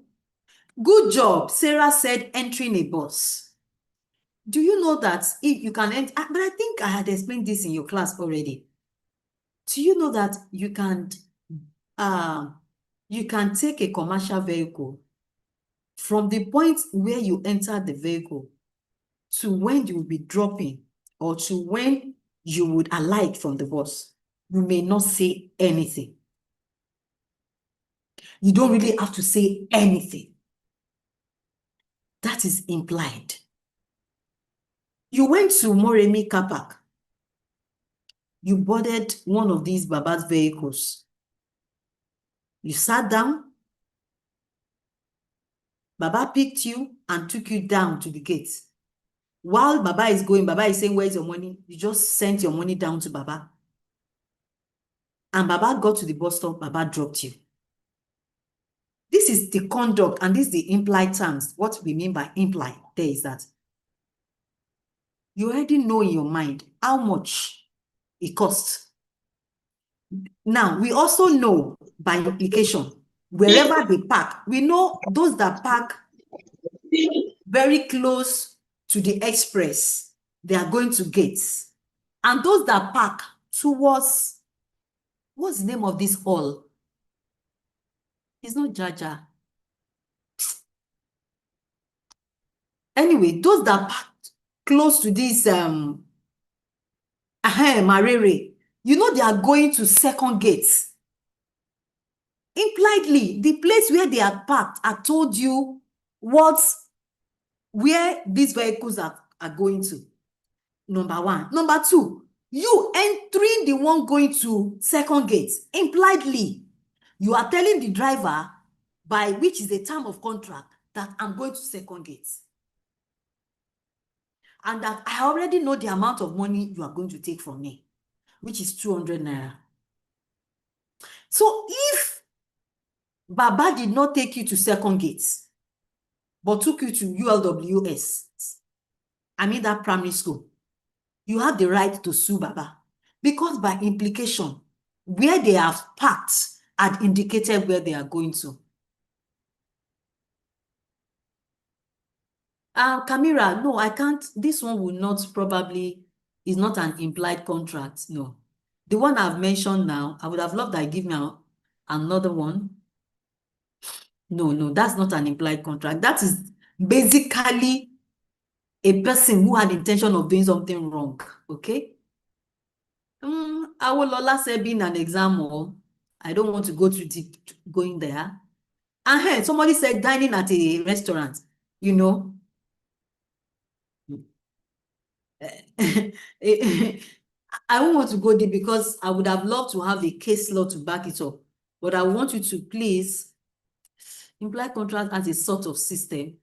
Good job, Sarah said entering a bus. Do you know that if you can enter, but I think I had explained this in your class already. Do you know that you can take a commercial vehicle from the point where you enter the vehicle to when you will be dropping or to when you would alight from the bus? You may not say anything. You don't really have to say anything. That is implied. You went to Moremi car park. You boarded one of these Baba's vehicles. You sat down. Baba picked you and took you down to the gate. While Baba is going, Baba is saying, where's your money? You just sent your money down to Baba. And Baba got to the bus stop, Baba dropped you. This is the conduct, and this is the implied terms. What we mean by implied there is that you already know in your mind how much it costs. Now, we also know by implication, wherever they park, we know those that park very close to the express, they are going to gates. And those that park towards, what's the name of this hall? It's not Jaja. Anyway, those that park close to this Marere, you know they are going to second gates. Impliedly, the place where they are parked, I told you where these vehicles are going to. Number one. Number two, you entering the one going to second gate, impliedly, you are telling the driver, by which is a term of contract, that I'm going to second gate. And that I already know the amount of money you are going to take from me, which is 200 naira. So if Baba did not take you to second gate, but took you to ULWS, I mean that primary school, you have the right to sue Baba. Because by implication, where they have parked had indicated where they are going to. Kamira, no, I can't. This one will not probably, is not an implied contract, no. The one I've mentioned now, I would have loved that you give me another one. No, that's not an implied contract. That is basically a person who had intention of doing something wrong. Okay? Awolola said being an exam hall. I don't want to go too deep going there. And hey, somebody said dining at a restaurant, you know. I don't want to go deep because I would have loved to have a case law to back it up. But I want you to please imply contract as a sort of system.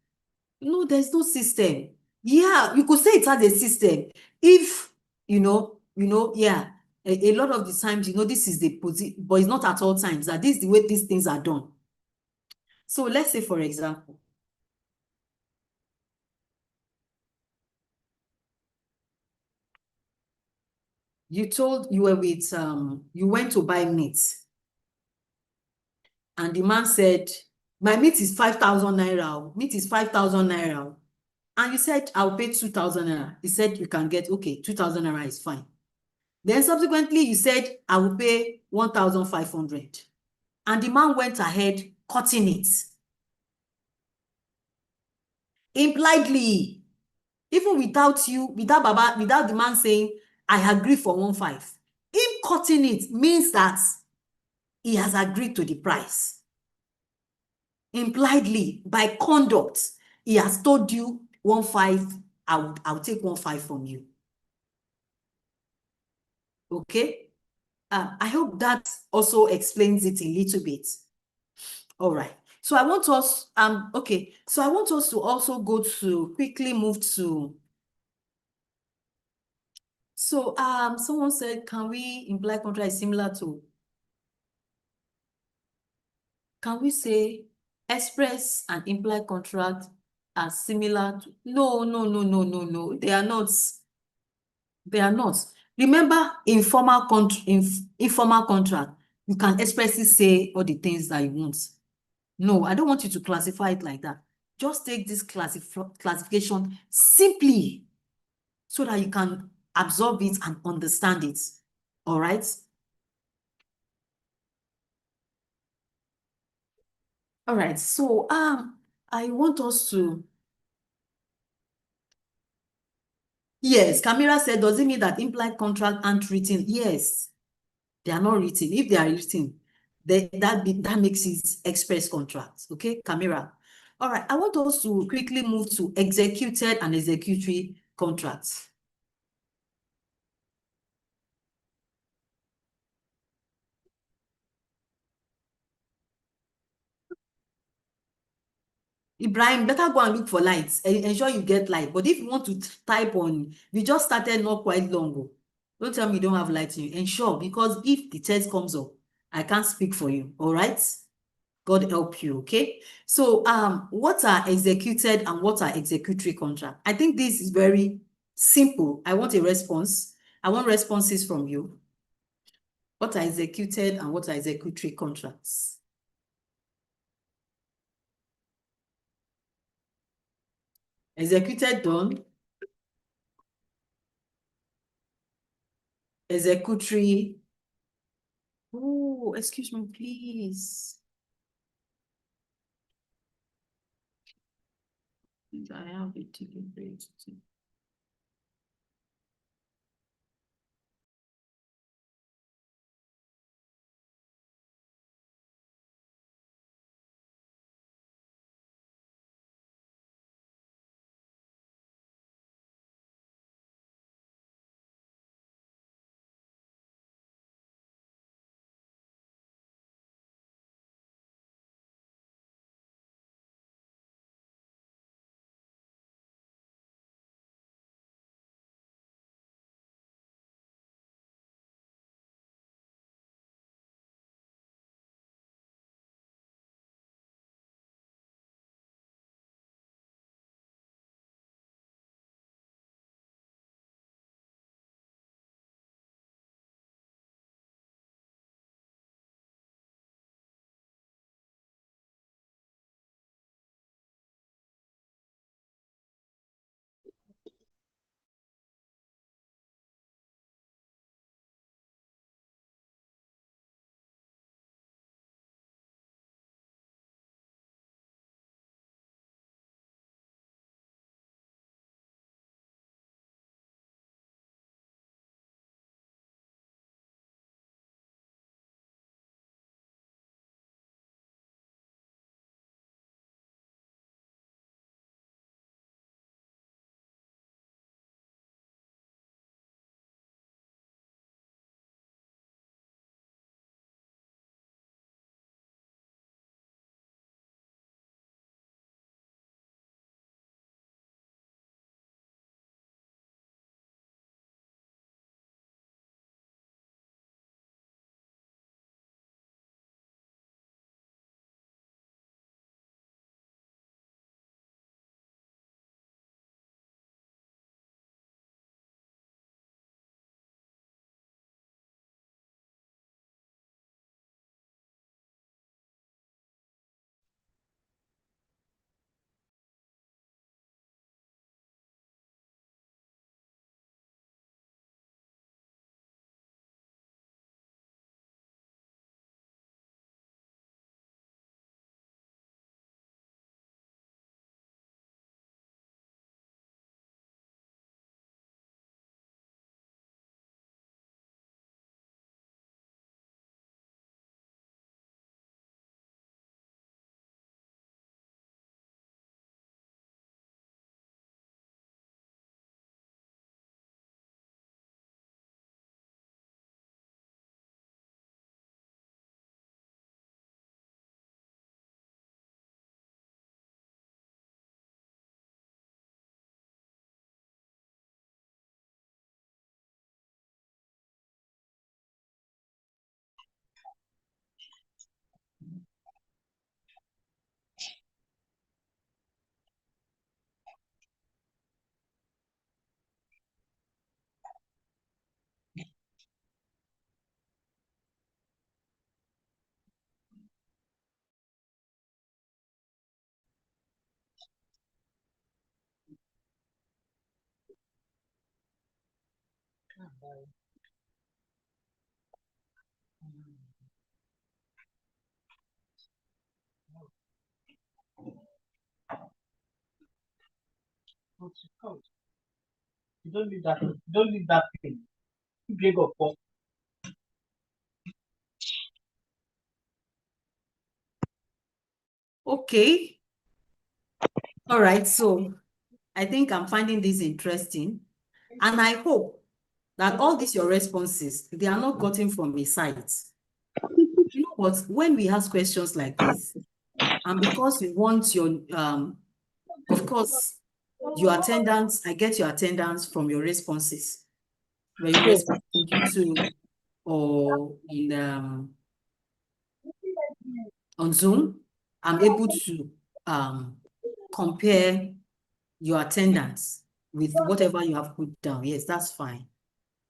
No, there's no system. Yeah, you could say it has a system. If, yeah, a lot of the times, this is the position, but it's not at all times that this is the way these things are done. So let's say, for example, you were with, you went to buy meat, and the man said, my meat is 5,000 naira. Meat is 5,000 naira. And you said, I'll pay 2,000 naira. He said, you can get, okay, 2,000 naira is fine. Then subsequently, you said, I will pay 1,500. And the man went ahead cutting it. Impliedly, even without the man saying, I agree for 1,500. Him cutting it means that he has agreed to the price. Impliedly, by conduct, he has told you 1,500, I'll take 1,500 from you. Okay? I hope that also explains it a little bit. All right. So I want us, okay. So I want us to also quickly move to, so someone said, can we imply contract is similar to, can we say express and implied contract are similar to, no, they are not. They are not. Remember, informal contract, you can expressly say all the things that you want. No, I don't want you to classify it like that. Just take this classification simply so that you can absorb it and understand it. All right? All right. So I want us to, yes, Camila said, does it mean that implied contract aren't written? Yes, they are not written. If they are written, that makes it express contract. Okay, Camila. All right, I want us to quickly move to executed and executory contracts. Ibrahim, better go and look for lights. Ensure you get light. But if you want to type on, we just started not quite long ago. Don't tell me you don't have light in you. Ensure, because if the test comes up, I can't speak for you. All right? God help you, okay? So what are executed and what are executory contracts? I think this is very simple. I want a response. I want responses from you. What are executed and what are executory contracts? Executed done. Executory. Oh, excuse me, please. I have a ticket. You don't need that. You don't need that thing. Big up. Okay. All right. So I think I'm finding this interesting. And I hope that all these your responses, they are not gotten from a site. You know what? When we ask questions like this, and because we want your, of course, your attendance, I get your attendance from your responses. When you respond in YouTube or in on Zoom, I'm able to compare your attendance with whatever you have put down. Yes, that's fine.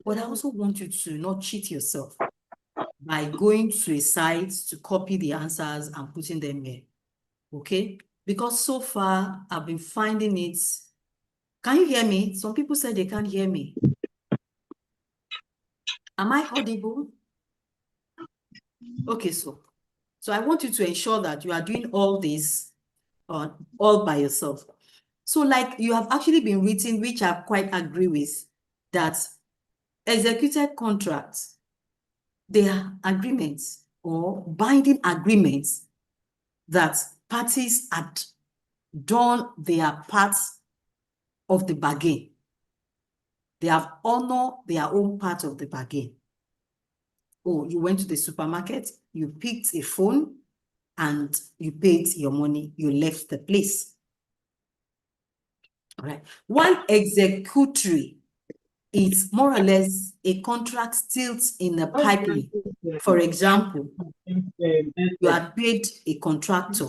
But I also want you to not cheat yourself by going to a site to copy the answers and putting them here. Okay? Because so far, I've been finding it. Can you hear me? Some people said they can't hear me. Am I audible? Okay, so I want you to ensure that you are doing all this all by yourself. So like you have actually been written, which I quite agree with, that executed contracts, they are agreements or binding agreements that parties had done their parts of the bargain. They have honored their own part of the bargain. Oh, you went to the supermarket, you picked a phone, and you paid your money, you left the place. All right. One executory is more or less a contract still in a pipeline. For example, you had paid a contractor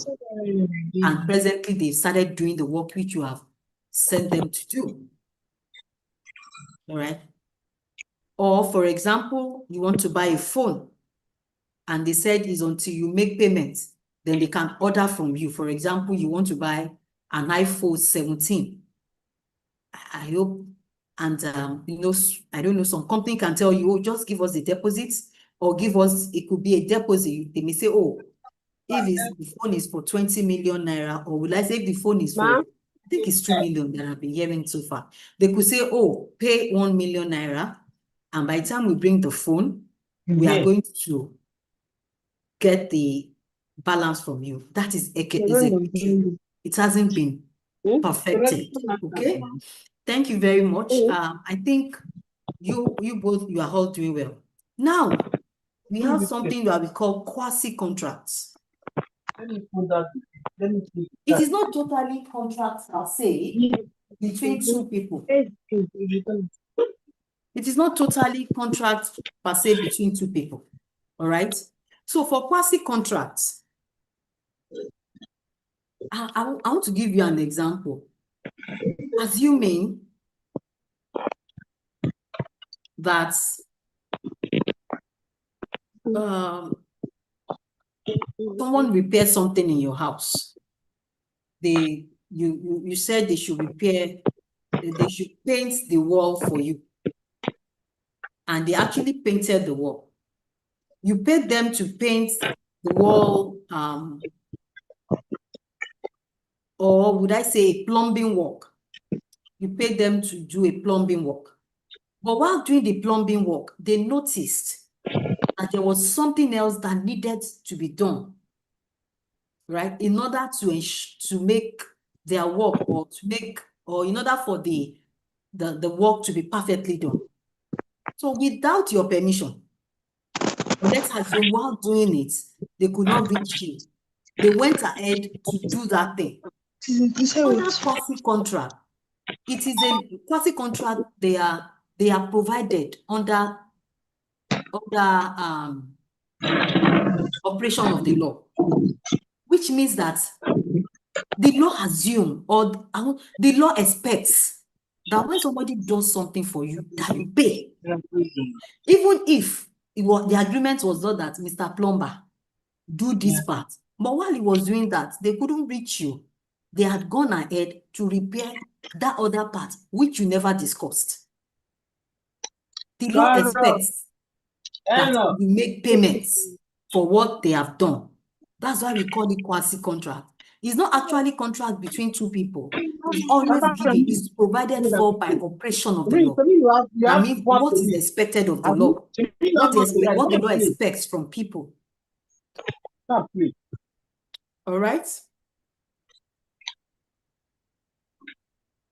and presently they've started doing the work which you have sent them to do. All right. Or for example, you want to buy a phone and they said it's until you make payments, then they can order from you. For example, you want to buy an iPhone 17. I hope, and you know, I don't know, some company can tell you, oh, just give us the deposits or give us, it could be a deposit. They may say, oh, if the phone is for 20 million naira, or will I say if the phone is for, I think it's 2 million that I've been hearing so far. They could say, oh, pay 1 million naira. And by the time we bring the phone, we are going to get the balance from you. That is executory. It hasn't been perfected. Okay. Thank you very much. I think you both, you are all doing well. Now, we have something that we call quasi-contracts. It is not totally contracts per se between two people. It is not totally contract per se between two people. All right. So for quasi-contracts, I want to give you an example. Assuming that someone repairs something in your house. You said they should repair, they should paint the wall for you. And they actually painted the wall. You paid them to paint the wall, or would I say a plumbing work? You paid them to do a plumbing work. But while doing the plumbing work, they noticed that there was something else that needed to be done, right? In order to make their work, or in order for the work to be perfectly done. So without your permission, let's assume while doing it, they could not reach you. They went ahead to do that thing. Under quasi-contract, it is a quasi-contract, they are provided under operation of the law, which means that the law assumes, or the law expects that when somebody does something for you, that you pay. Even if the agreement was not that Mr. Plumber, do this part. But while he was doing that, they couldn't reach you. They had gone ahead to repair that other part, which you never discussed. The law No, no. expects that No. you make payments for what they have done. That's why we call it quasi-contract. It's not actually contract between two people. It's always given, it's provided for by operation of the law. That means what is expected of the law, what the law expects from people. Stop, please. All right?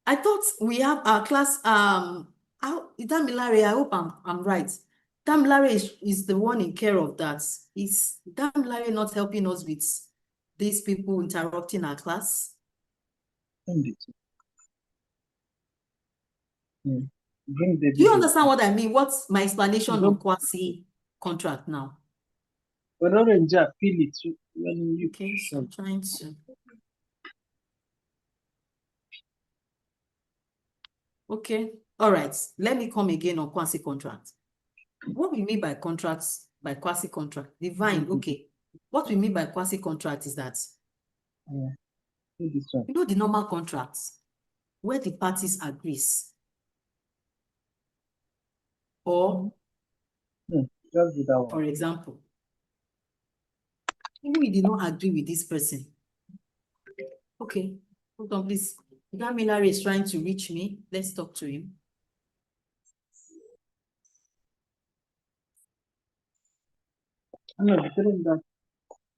I thought we have our class, Damilare, I hope I'm right. Damilare is the one in care of that. Is Damilare not helping us with these people interrupting our class? Bring Do you understand what I mean? What's my explanation on quasi-contract now? Okay, So I'm trying to. Okay, all right. Let me come again on quasi-contract. What we mean by contracts, by quasi-contract, divine, okay. What we mean by quasi-contract is that, this one. you know, the normal contracts where the parties agrees, or Just do that one. for example, maybe we did not agree with this person. Okay, hold on, please. Damilare is trying to reach me. Let's talk to him. I'm not telling that.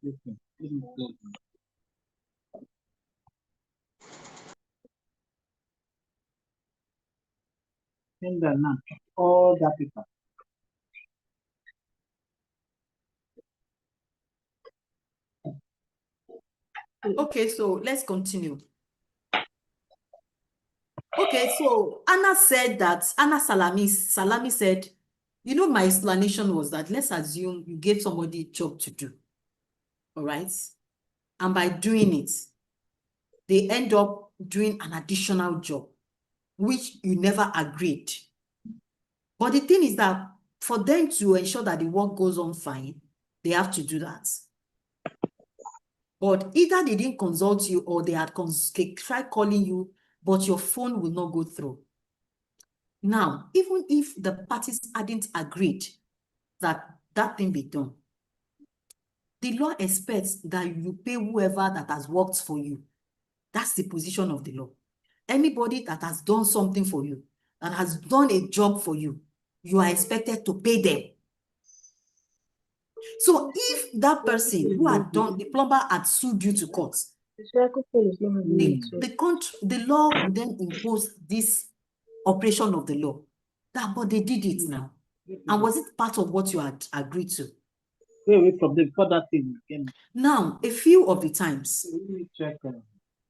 Listen. Send that now. All that paper. Okay, so let's continue. Okay, so Anna said that, Salami said, you know, my explanation was that let's assume you gave somebody a job to do, all right? And by doing it, they end up doing an additional job, which you never agreed. But the thing is that for them to ensure that the work goes on fine, they have to do that. But either they didn't consult you or they had tried calling you, but your phone will not go through. Now, even if the parties hadn't agreed that that thing be done, the law expects that you pay whoever that has worked for you. That's the position of the law. Anybody that has done something for you, that has done a job for you, you are expected to pay them. So if that person who had done, the plumber had sued you to court, the law would then impose this operation of the law. But they did it now. And was it part of what you had agreed to? Wait from them before that thing again. Now, a few of the times, Check.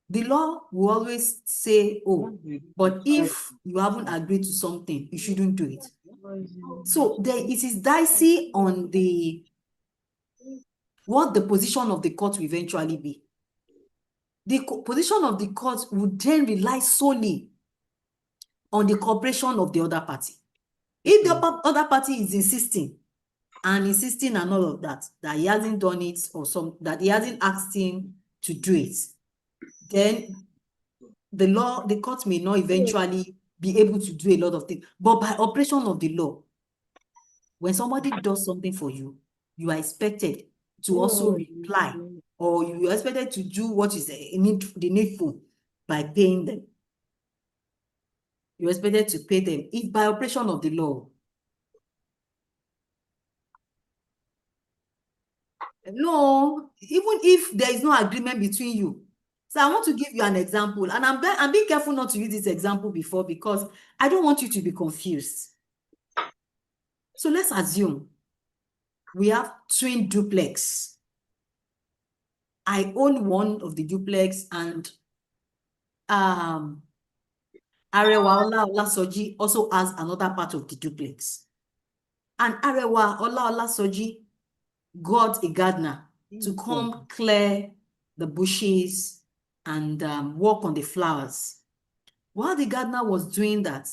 the law will always say, oh, but if you haven't agreed to something, you shouldn't do it. So it is dicey on what the position of the court will eventually be. The position of the court would then rely solely on the cooperation of the other party. If the other party is insisting and all of that he hasn't done it, or that he hasn't asked him to do it, then the court may not eventually be able to do a lot of things. But by operation of the law, when somebody does something for you, you are expected to also reply, or you are expected to do what is the needful by paying them. You're expected to pay them if by operation of the law. No, even if there is no agreement between you. So I want to give you an example, and I'm being careful not to use this example before because I don't want you to be confused. So let's assume we have twin duplex. I own one of the duplex, and Arewa Olasoji also has another part of the duplex. And Arewa Olasoji got a gardener to come clear the bushes and work on the flowers. While the gardener was doing that,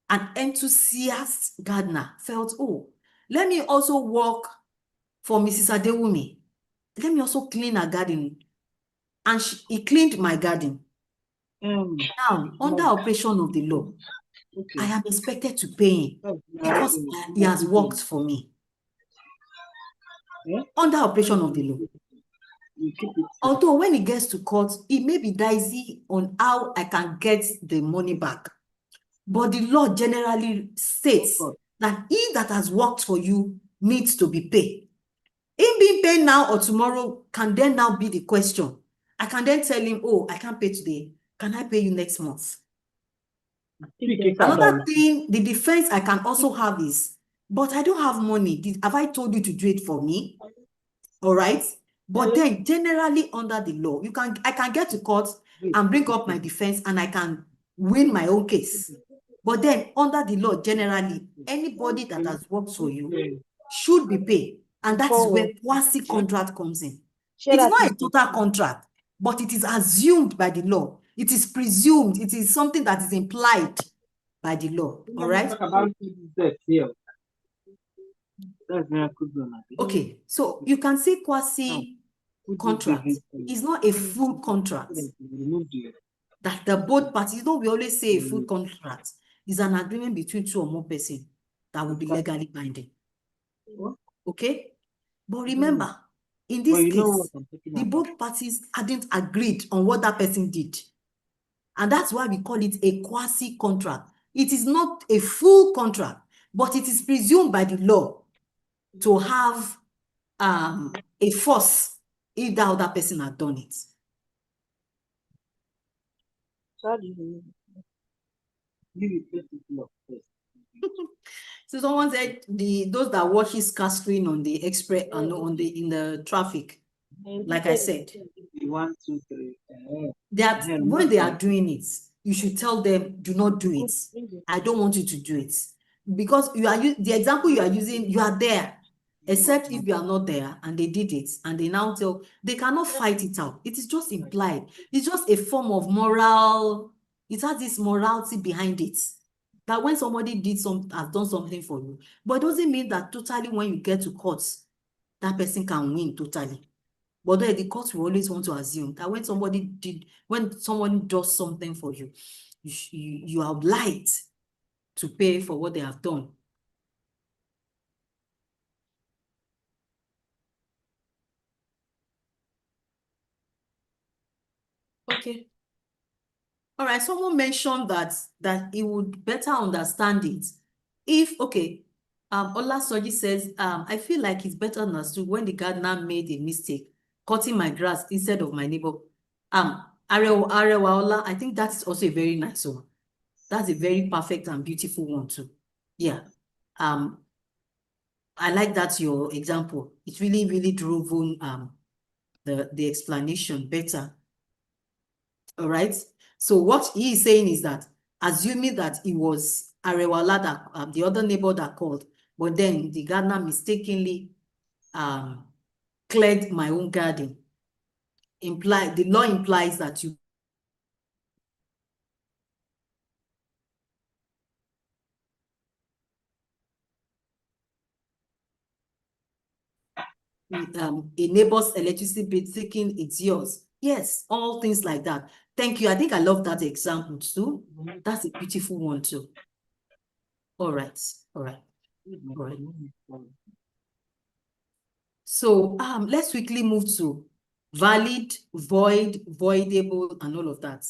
an enthusiast gardener felt, oh, let me also work for Mrs. Adewumi. Let me also clean her garden. And he cleaned my garden. Now, under operation of the law, Okay. I am expected to pay him That's because nice. he has worked for me Yeah? under operation of the law. You keep it. Although when it gets to court, it may be dicey on how I can get the money back. But the law generally states that he that has worked for you needs to be paid. Him being paid now or tomorrow can then now be the question. I can then tell him, oh, I can't pay today. Can I pay you next month? Another thing, the defense I can also have is, but I don't have money. Have I told you to do it for me? All right. But then generally under the law, I can get to court and bring up my defense and I can win my own case. But then under the law, generally, anybody that has worked for you should be paid. And that is where quasi-contract comes in. It is not a total contract, but it is assumed by the law. It is presumed. It is something that is implied by the law. All right. Talk about that here. That's very good one. Okay. So you can say quasi-contract is not a full contract. That the both parties, we always say a full contract is an agreement between two or more persons that will be legally binding. Okay? But remember, in this case, the both parties hadn't agreed on what that person did. And that's why we call it a quasi-contract. It is not a full contract, but it is presumed by the law to have a force if that other person had done it. So someone said those that watches car screen on the express and in the traffic, like I said, 1, 2, 3. that when they are doing it, you should tell them, do not do it. I don't want you to do it. Because the example you are using, you are there. Except if you are not there and they did it and they now tell, they cannot fight it out. It is just implied. It's just a form of moral. It has this morality behind it. That when somebody has done something for you, but it doesn't mean that totally when you get to court, that person can win totally. But the court will always want to assume that when someone does something for you, you are obliged to pay for what they have done. Okay. All right, someone mentioned that he would better understand it if, okay, Ola Soji says, I feel like it's better understood when the gardener made a mistake, cutting my grass instead of my neighbor. Arewa Ola, I think that's also a very nice one. That's a very perfect and beautiful one too. Yeah. I like that your example. It really, really drove home the explanation better. All right. So what he is saying is that, assuming that it was Arewala that the other neighbor that called, but then the gardener mistakenly cleared my own garden, the law implies that you a neighbor's electricity bill thinking it's yours. Yes, all things like that. Thank you. I think I love that example too. That's a beautiful one too. All right. All right. All right. So let's quickly move to valid, void, voidable, and all of that.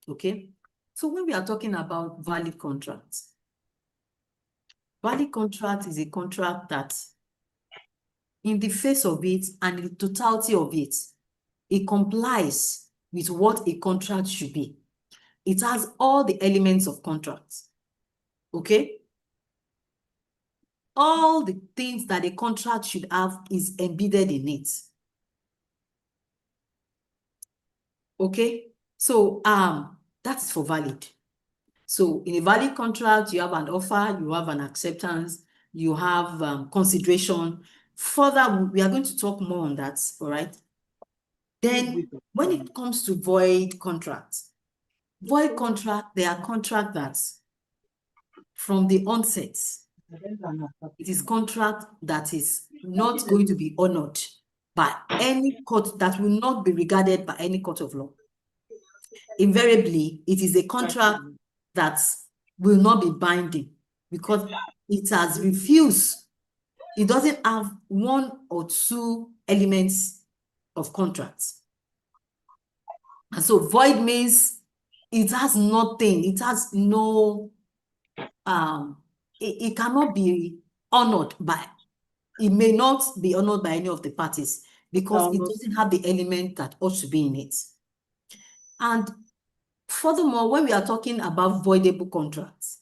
Okay. So when we are talking about valid contracts is a contract that in the face of it and in the totality of it, it complies with what a contract should be. It has all the elements of contracts. Okay? All the things that a contract should have is embedded in it. Okay? So that's for valid. So in a valid contract, you have an offer, you have an acceptance, you have consideration. Further, we are going to talk more on that, all right? Then when it comes to void contracts, they are contracts that from the onset, it is contract that is not going to be honored by any court, that will not be regarded by any court of law. Invariably, it is a contract that will not be binding because it has refused. It doesn't have one or two elements of contracts. And so void means it has nothing. It has no, it cannot be honored by, it may not be honored by any of the parties because it doesn't have the element that ought to be in it. And furthermore, when we are talking about voidable contracts,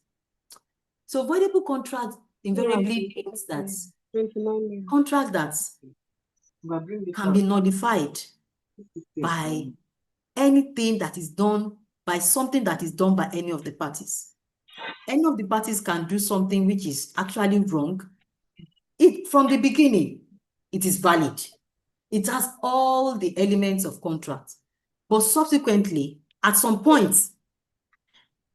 so voidable contract invariably means that contract that can be nullified by anything that is done, by something that is done by any of the parties. Any of the parties can do something which is actually wrong. From the beginning, it is valid. It has all the elements of contract. But subsequently, at some point,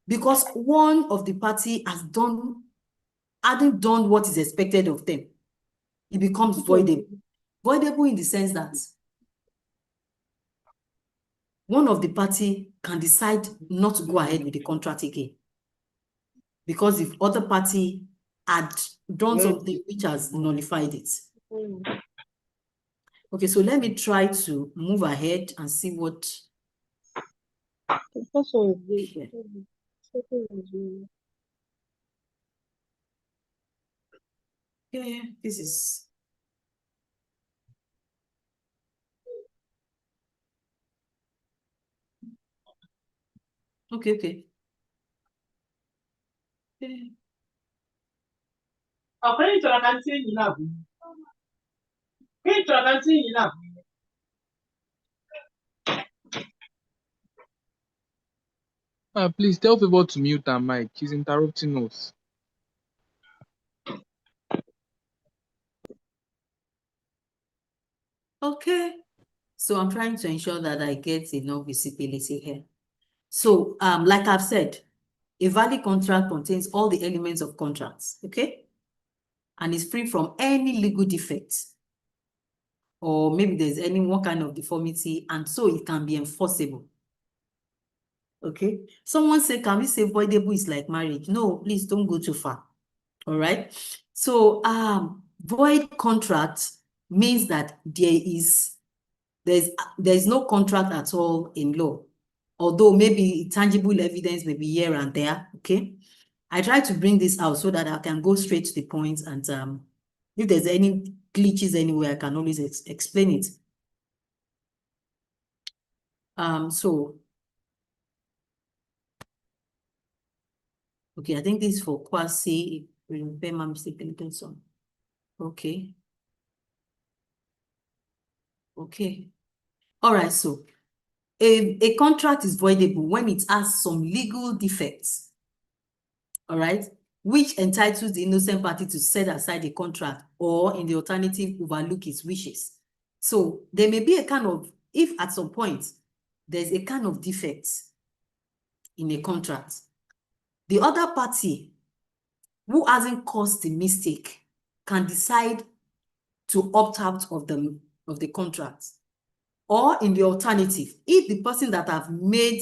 because one of the party hadn't done what is expected of them, it becomes voidable. Voidable in the sense that one of the party can decide not to go ahead with the contract again. Because if other party had done something which has nullified it. Okay, so let me try to move ahead and see what. The first one is Here. second one is really. Yeah, this is. Okay. Please tell people to mute our mic. He's interrupting us. Okay. So I'm trying to ensure that I get enough visibility here. So, like I've said, a valid contract contains all the elements of contracts, okay? And is free from any legal defect. Or maybe there's any one kind of deformity, and so it can be enforceable. Okay. Someone said, can we say voidable is like marriage? No, please don't go too far. All right. So void contract means that there's no contract at all in law. Although maybe tangible evidence may be here and there. Okay. I try to bring this out so that I can go straight to the point, and if there's any glitches anywhere, I can always explain it. So okay, I think this is for quasi, repair my mistake, okay. Okay. All right, so a contract is voidable when it has some legal defects, all right, which entitles the innocent party to set aside the contract or, in the alternative, overlook its wishes. So there may be a kind of, if at some point there's a kind of defect in a contract, the other party who hasn't caused the mistake can decide to opt out of the contract. Or in the alternative, if the person that have made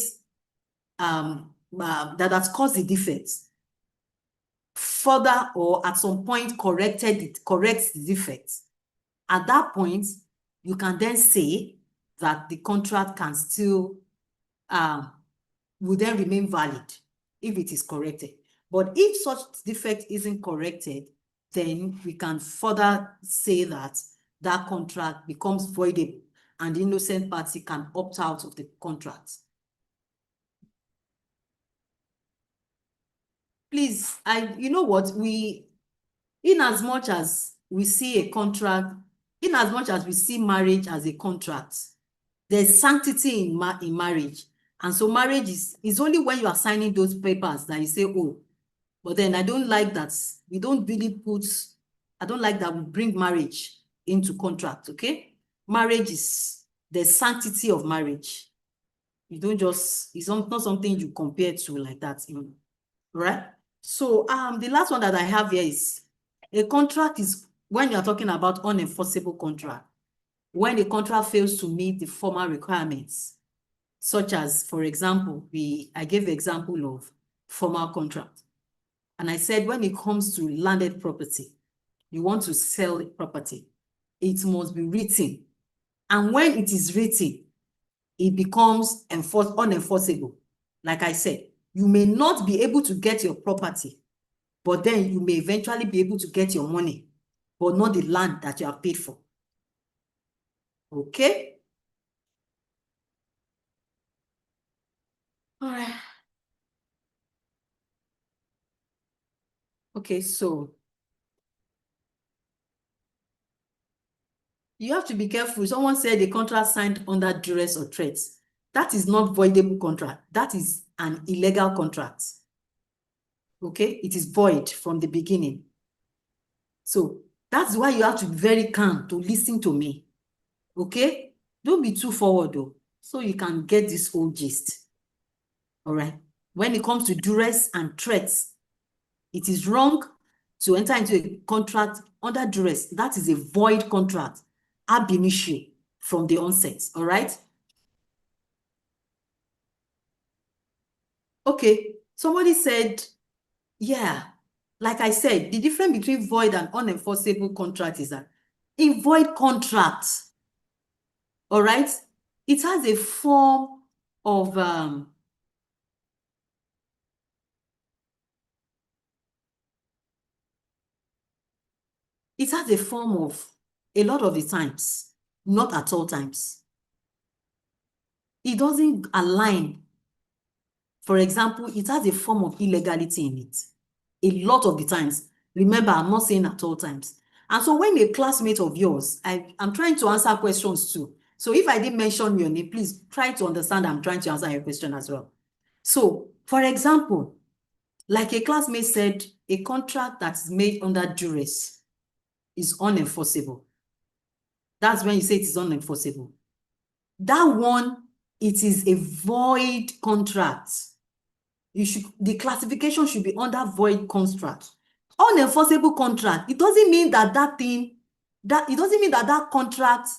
that has caused the defect further or at some point corrects the defect, at that point you can then say that the contract can still will then remain valid if it is corrected. But if such defect isn't corrected, then we can further say that that contract becomes voidable and the innocent party can opt out of the contract. Please, you know what, in as much as we see a contract, in as much as we see marriage as a contract, there's sanctity in marriage. And so marriage is only when you are signing those papers that you say, oh, but then I don't like that. We don't really I don't like that we bring marriage into contract, okay? Marriage there's sanctity of marriage. You don't just, it's not something you compare to like that, right? So the last one that I have here is a contract is when you're talking about unenforceable contract, when a contract fails to meet the formal requirements, such as, for example, I gave the example of formal contract. And I said, when it comes to landed property, you want to sell the property, it must be written. And when it is written, it becomes unenforceable. Like I said, you may not be able to get your property, but then you may eventually be able to get your money, but not the land that you have paid for. Okay? All right. Okay, so you have to be careful. Someone said the contract signed under duress or threats. That is not voidable contract. That is an illegal contract. Okay? It is void from the beginning. So that's why you have to be very calm to listen to me. Okay? Don't be too forward though, so you can get this whole gist. All right? When it comes to duress and threats, it is wrong to enter into a contract under duress. That is a void contract, ab initio, from the onset. All right? Okay, somebody said, yeah, like I said, the difference between void and unenforceable contract is that in void contract, all right, it has a form of a lot of the times, not at all times, it doesn't align. For example, it has a form of illegality in it. A lot of the times. Remember, I'm not saying at all times. And so when a classmate of yours, I'm trying to answer questions too. So if I didn't mention your name, please try to understand I'm trying to answer your question as well. So, for example, like a classmate said, a contract that is made under duress is unenforceable. That's when you say it is unenforceable. That one, it is a void contract. The classification should be under void contract. Unenforceable contract, it doesn't mean that that contract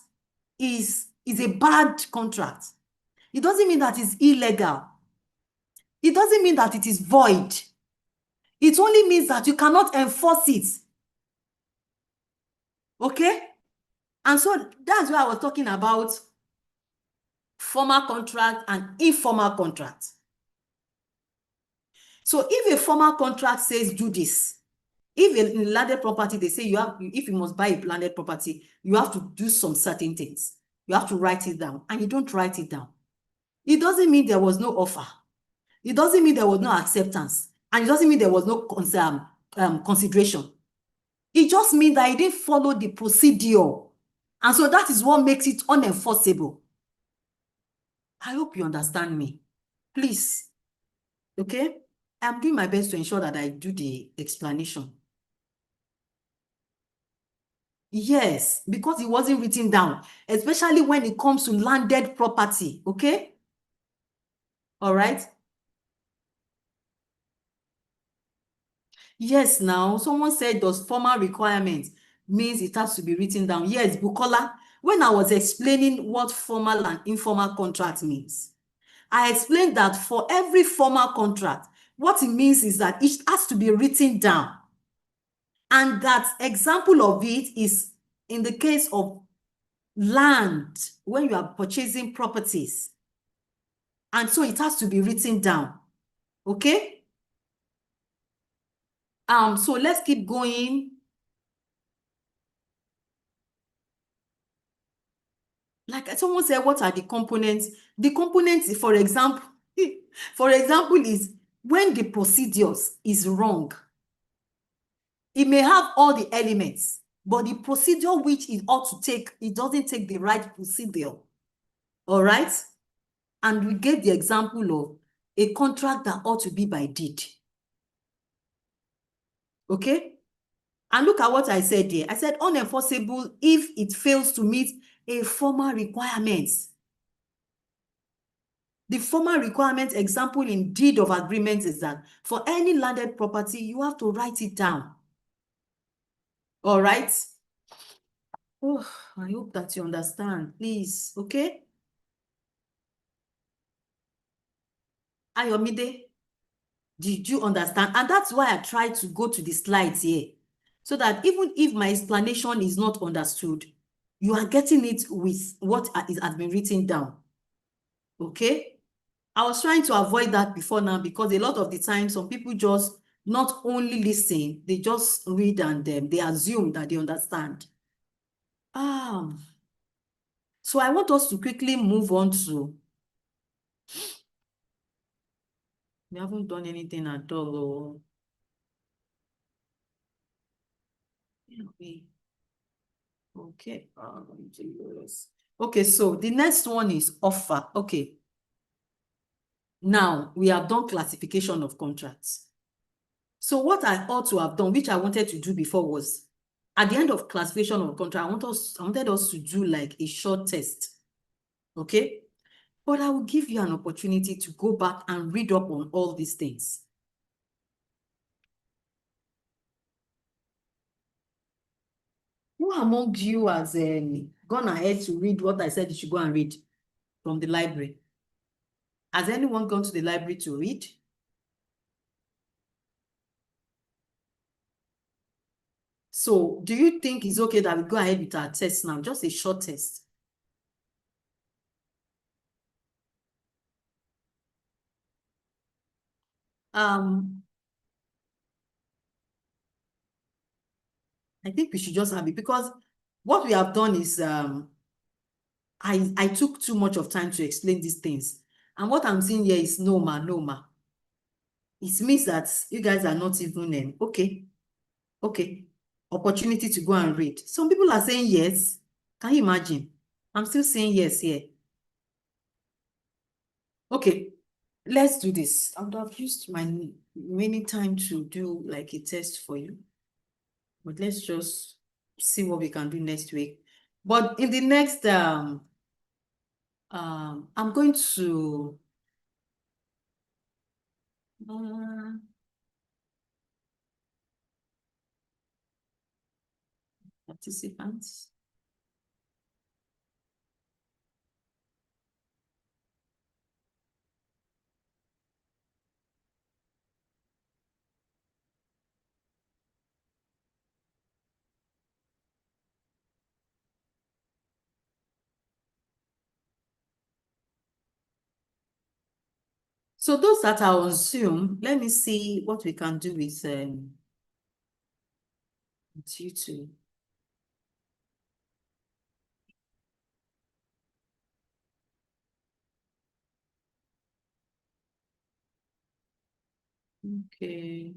is a bad contract. It doesn't mean that it's illegal. It doesn't mean that it is void. It only means that you cannot enforce it. Okay? And so that's why I was talking about formal contract and informal contract. So if a formal contract says do this, if in landed property, they say if you must buy a landed property, you have to do some certain things. You have to write it down, and you don't write it down. It doesn't mean there was no offer. It doesn't mean there was no acceptance, and it doesn't mean there was no consideration. It just means that it didn't follow the procedure, and so that is what makes it unenforceable. I hope you understand me. Please, okay? I'm doing my best to ensure that I do the explanation. Yes, because it wasn't written down, especially when it comes to landed property, okay? All right? Yes, now, someone said, does formal requirement means it has to be written down? Yes, Bukola, when I was explaining what formal and informal contract means, I explained that for every formal contract, what it means is that it has to be written down. And that example of it is in the case of land, when you are purchasing properties. And so it has to be written down. Okay? So let's keep going. Like someone said, what are the components? The components, for example, is when the procedures is wrong. It may have all the elements, but the procedure which it ought to take, it doesn't take the right procedure. All right? And we gave the example of a contract that ought to be by deed. Okay? And look at what I said here. I said unenforceable if it fails to meet a formal requirement. The formal requirement example in deed of agreement is that for any landed property, you have to write it down. All right? Oh, I hope that you understand, please. Okay? Ayomide, Did you understand? And that's why I try to go to the slides here, so that even if my explanation is not understood, you are getting it with what has been written down. Okay? I was trying to avoid that before now, because a lot of the time, some people just not only listen, they just read and they assume that they understand. So I want us to quickly move on to, we haven't done anything at all. Okay. Okay, so the next one is offer. Okay. Now we have done classification of contracts. So what I ought to have done, which I wanted to do before, was at the end of classification of contract, I wanted us to do like a short test. Okay. But I will give you an opportunity to go back and read up on all these things. Who among you has gone ahead to read what I said you should go and read from the library? Has anyone gone to the library to read? So do you think it's okay that we go ahead with our test now? Just a short test. I think we should just have it, because what we have done is I took too much of time to explain these things. And what I'm seeing here is no ma, no ma. It means that you guys are not even okay. Okay. Opportunity to go and read. Some people are saying yes. Can you imagine? I'm still saying yes here. Okay. Let's do this. I would have used my remaining time to do like a test for you. But let's just see what we can do next week. But in the next, I'm going to participants. So those that are on Zoom, let me see what we can do with you two. Okay.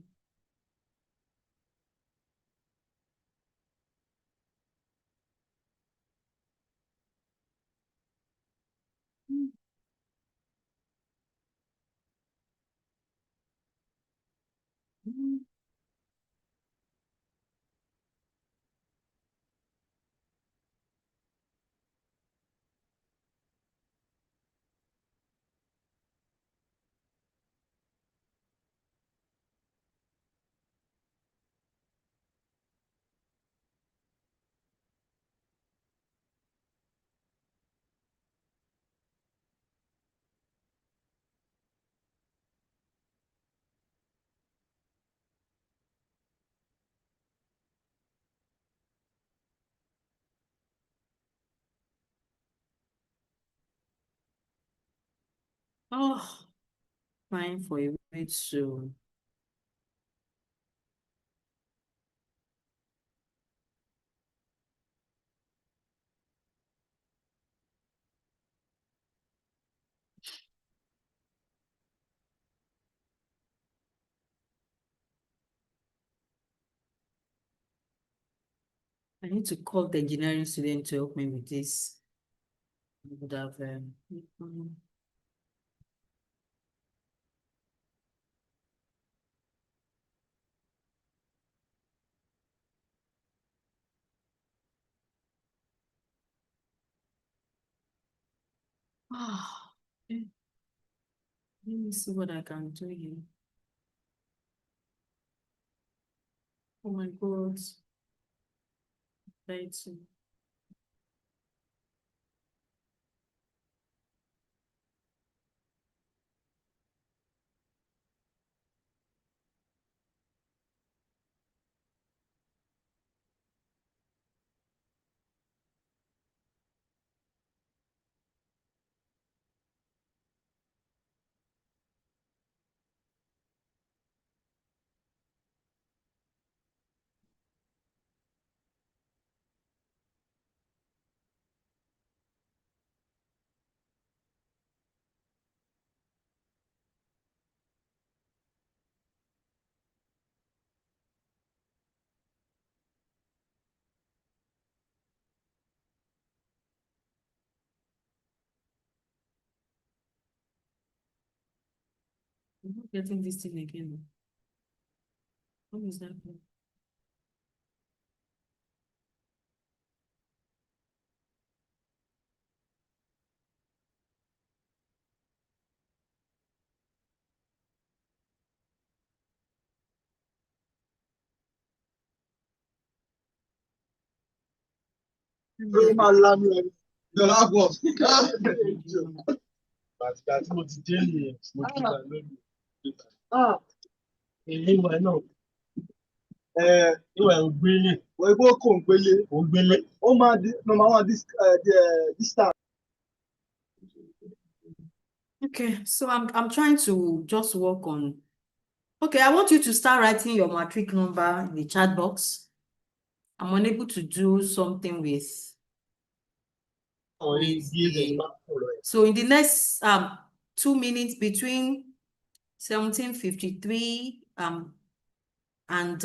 Oh, fine for a way to. I need to call the engineering student to help me with this. I would have okay. Let me see what I can do here. Oh my God. Right. I'm not getting this thing again. What is that? Okay, so I'm trying to just work on. Okay, I want you to start writing your matric number in the chat box. I'm unable to do something with the, so in the next 2 minutes between 17:53 and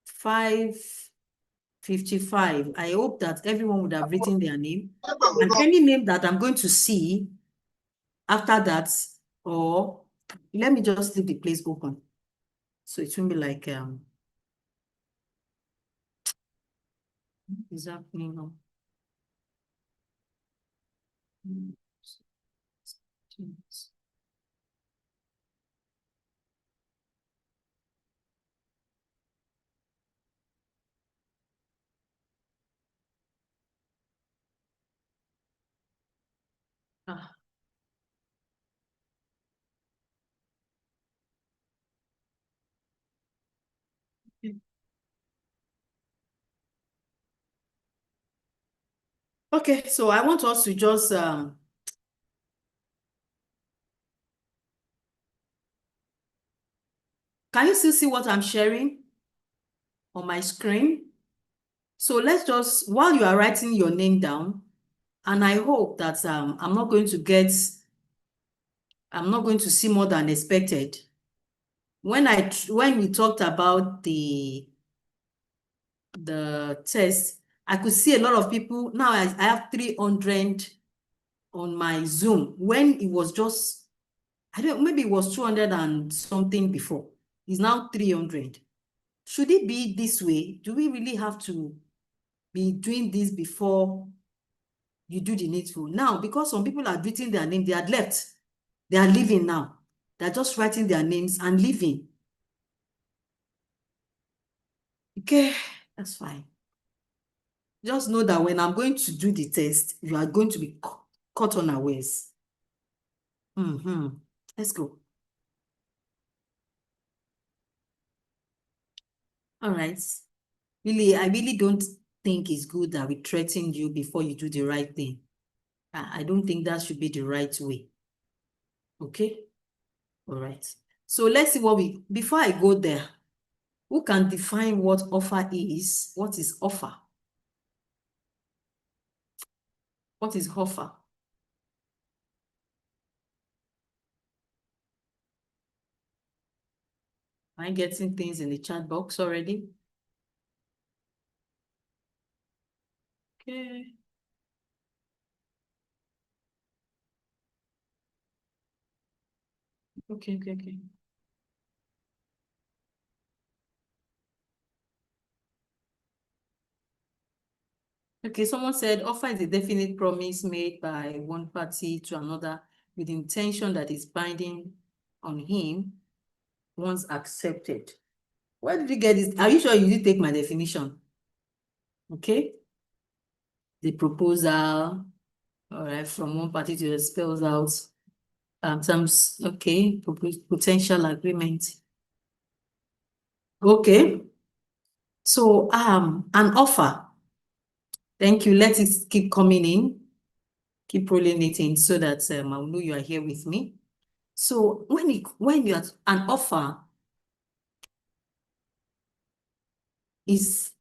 5:55, I hope that everyone would have written their name, and any name that I'm going to see after that, or let me just leave the place open, so it won't be like is happening now. Ah. Okay, so I want us to just can you still see what I'm sharing on my screen? So let's just, while you are writing your name down, and I hope that I'm not going to see more than expected. When we talked about the test, I could see a lot of people. Now I have 300 on my Zoom. When it was just, I don't, maybe it was 200 and something before. It's now 300. Should it be this way? Do we really have to be doing this before you do the needful? Now, because some people are written their name, they had left. They are leaving now. They're just writing their names and leaving. Okay, that's fine. Just know that when I'm going to do the test, you are going to be caught unawares. Let's go. All right. Really, I really don't think it's good that we threaten you before you do the right thing. I don't think that should be the right way. Okay? All right. So let's see before I go there, who can define what offer is? What is offer? What is offer? Am I getting things in the chat box already? Okay. Okay. Okay, someone said offer is a definite promise made by one party to another with the intention that is binding on him once accepted. Where did you get this? Are you sure you did take my definition? Okay. The proposal, all right, from one party to the spells out terms, okay, potential agreement. Okay. So an offer. Thank you. Let it keep coming in. Keep rolling it in so that I'll know you are here with me. So when you are an offer is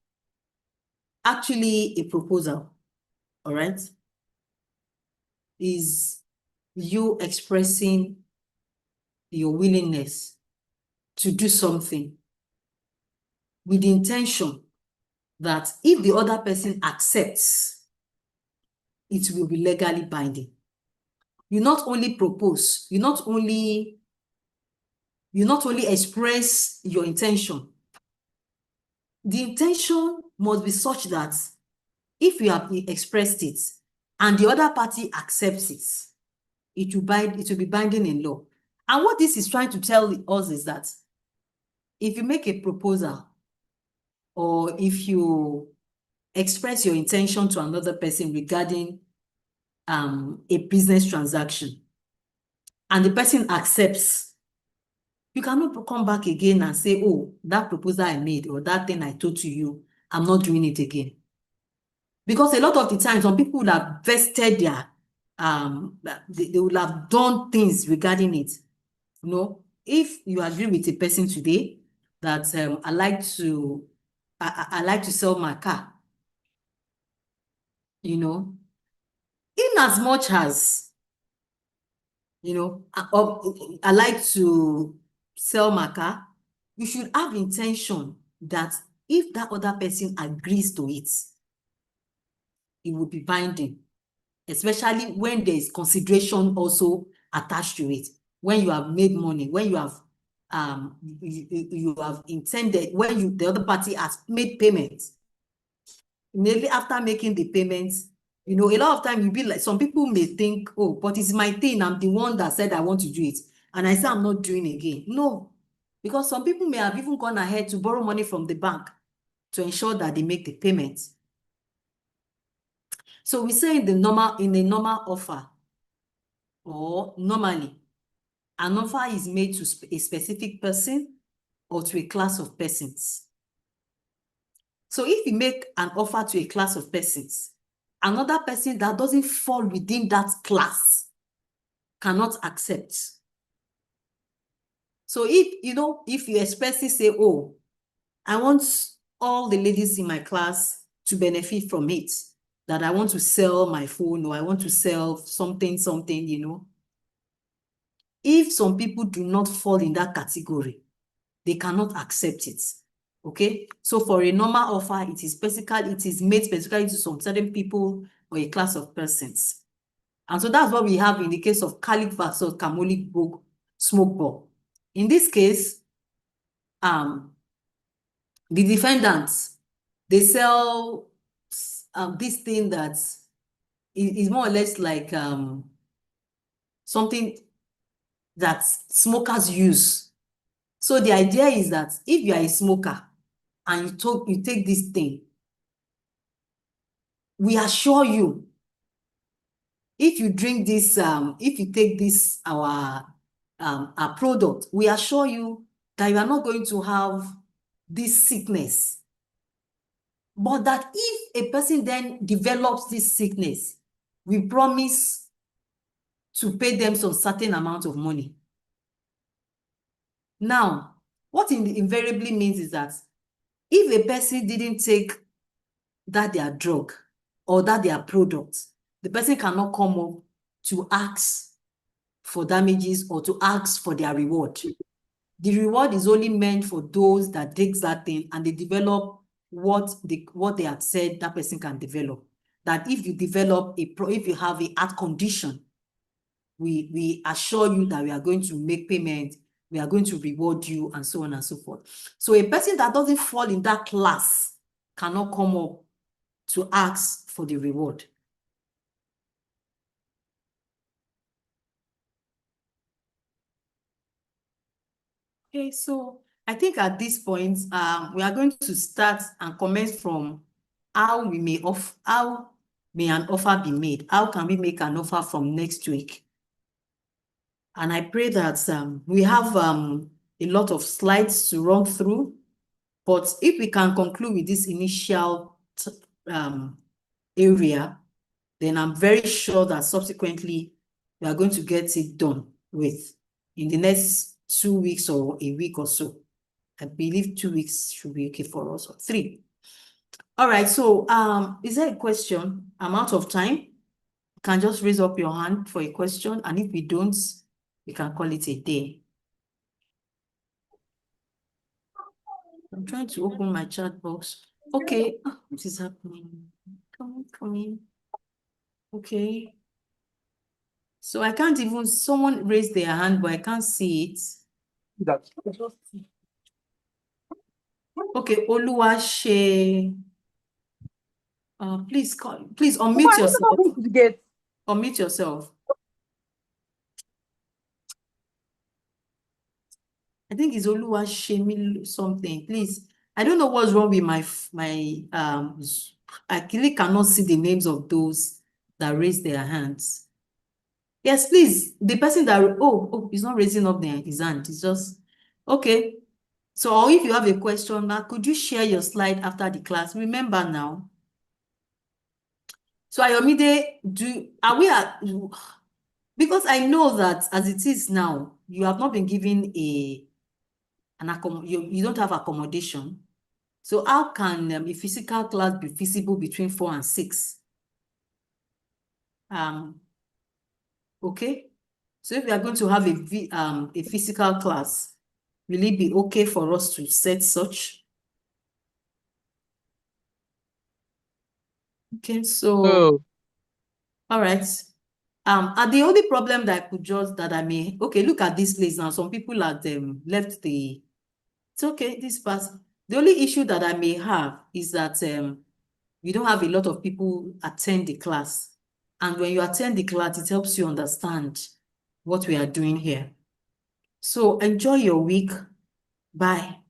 actually a proposal, all right? Is you expressing your willingness to do something with the intention that if the other person accepts, it will be legally binding. you not only propose, you not only express your intention. The intention must be such that if you have expressed it and the other party accepts it, it will be binding in law. And what this is trying to tell us is that if you make a proposal or if you express your intention to another person regarding a business transaction and the person accepts, you cannot come back again and say, oh, that proposal I made or that thing I told to you, I'm not doing it again. Because a lot of the time, some people would have vested their, they would have done things regarding it. You know, if you agree with a person today that I like to sell my car, you know, in as much as, you know, I like to sell my car, you should have intention that if that other person agrees to it, it will be binding, especially when there is consideration also attached to it. When you have made money, when you have you have intended, when the other party has made payments, immediately after making the payments, you know, a lot of time you be like, some people may think, oh, but it's my thing, I'm the one that said I want to do it, and I say I'm not doing again. No, because some people may have even gone ahead to borrow money from the bank to ensure that they make the payments. So we say in a normal offer, or normally, an offer is made to a specific person or to a class of persons. So if you make an offer to a class of persons, another person that doesn't fall within that class cannot accept. So if you expressly say, oh, I want all the ladies in my class to benefit from it, that I want to sell my phone or I want to sell something, you know, if some people do not fall in that category, they cannot accept it. Okay, so for a normal offer, it is made specifically to some certain people or a class of persons. And so that's what we have in the case of Kalik versus Kamoli smoke ball. In this case, the defendants, they sell this thing that is more or less like something that smokers use. So the idea is that if you are a smoker and you take this thing, we assure you, if you drink this, if you take this, our product, we assure you that you are not going to have this sickness. But that if a person then develops this sickness, we promise to pay them some certain amount of money. Now, what invariably means is that if a person didn't take that their drug or that their product, the person cannot come up to ask for damages or to ask for their reward. The reward is only meant for those that takes that thing and they develop what they have said that person can develop. That if you have a heart condition, we assure you that we are going to make payment, we are going to reward you, and so on and so forth. So a person that doesn't fall in that class cannot come up to ask for the reward. Okay, so I think at this point, we are going to start and comment from how may an offer be made? How can we make an offer from next week? And I pray that we have a lot of slides to run through, but if we can conclude with this initial area, then I'm very sure that subsequently we are going to get it done with in the next 2 weeks or a week or so. I believe 2 weeks should be okay for us, or 3. All right, so is there a question? I'm out of time. You can just raise up your hand for a question, and if we don't, we can call it a day. I'm trying to open my chat box. Okay, what is happening? Come in. Okay. So I can't even, someone raised their hand, but I can't see it. That. Okay, Oluwase. Please unmute yourself. Unmute yourself. I think it's Oluwase something. Please, I don't know what's wrong with my I clearly cannot see the names of those that raised their hands. Yes, please. The person that he's not raising up his hand. It's just okay. So, or if you have a question, now could you share your slide after the class? Remember now. So, Ayomide, because I know that as it is now, you have not been given you don't have accommodation. So how can a physical class be feasible between 4 and 6? Okay. So if we are going to have a physical class, will it be okay for us to set such? Okay, so Oh, all right. And the only problem that I could just look at this place now. Some people have left it's okay, this pass. The only issue that I may have is that we don't have a lot of people attend the class. And when you attend the class, it helps you understand what we are doing here. So enjoy your week. Bye.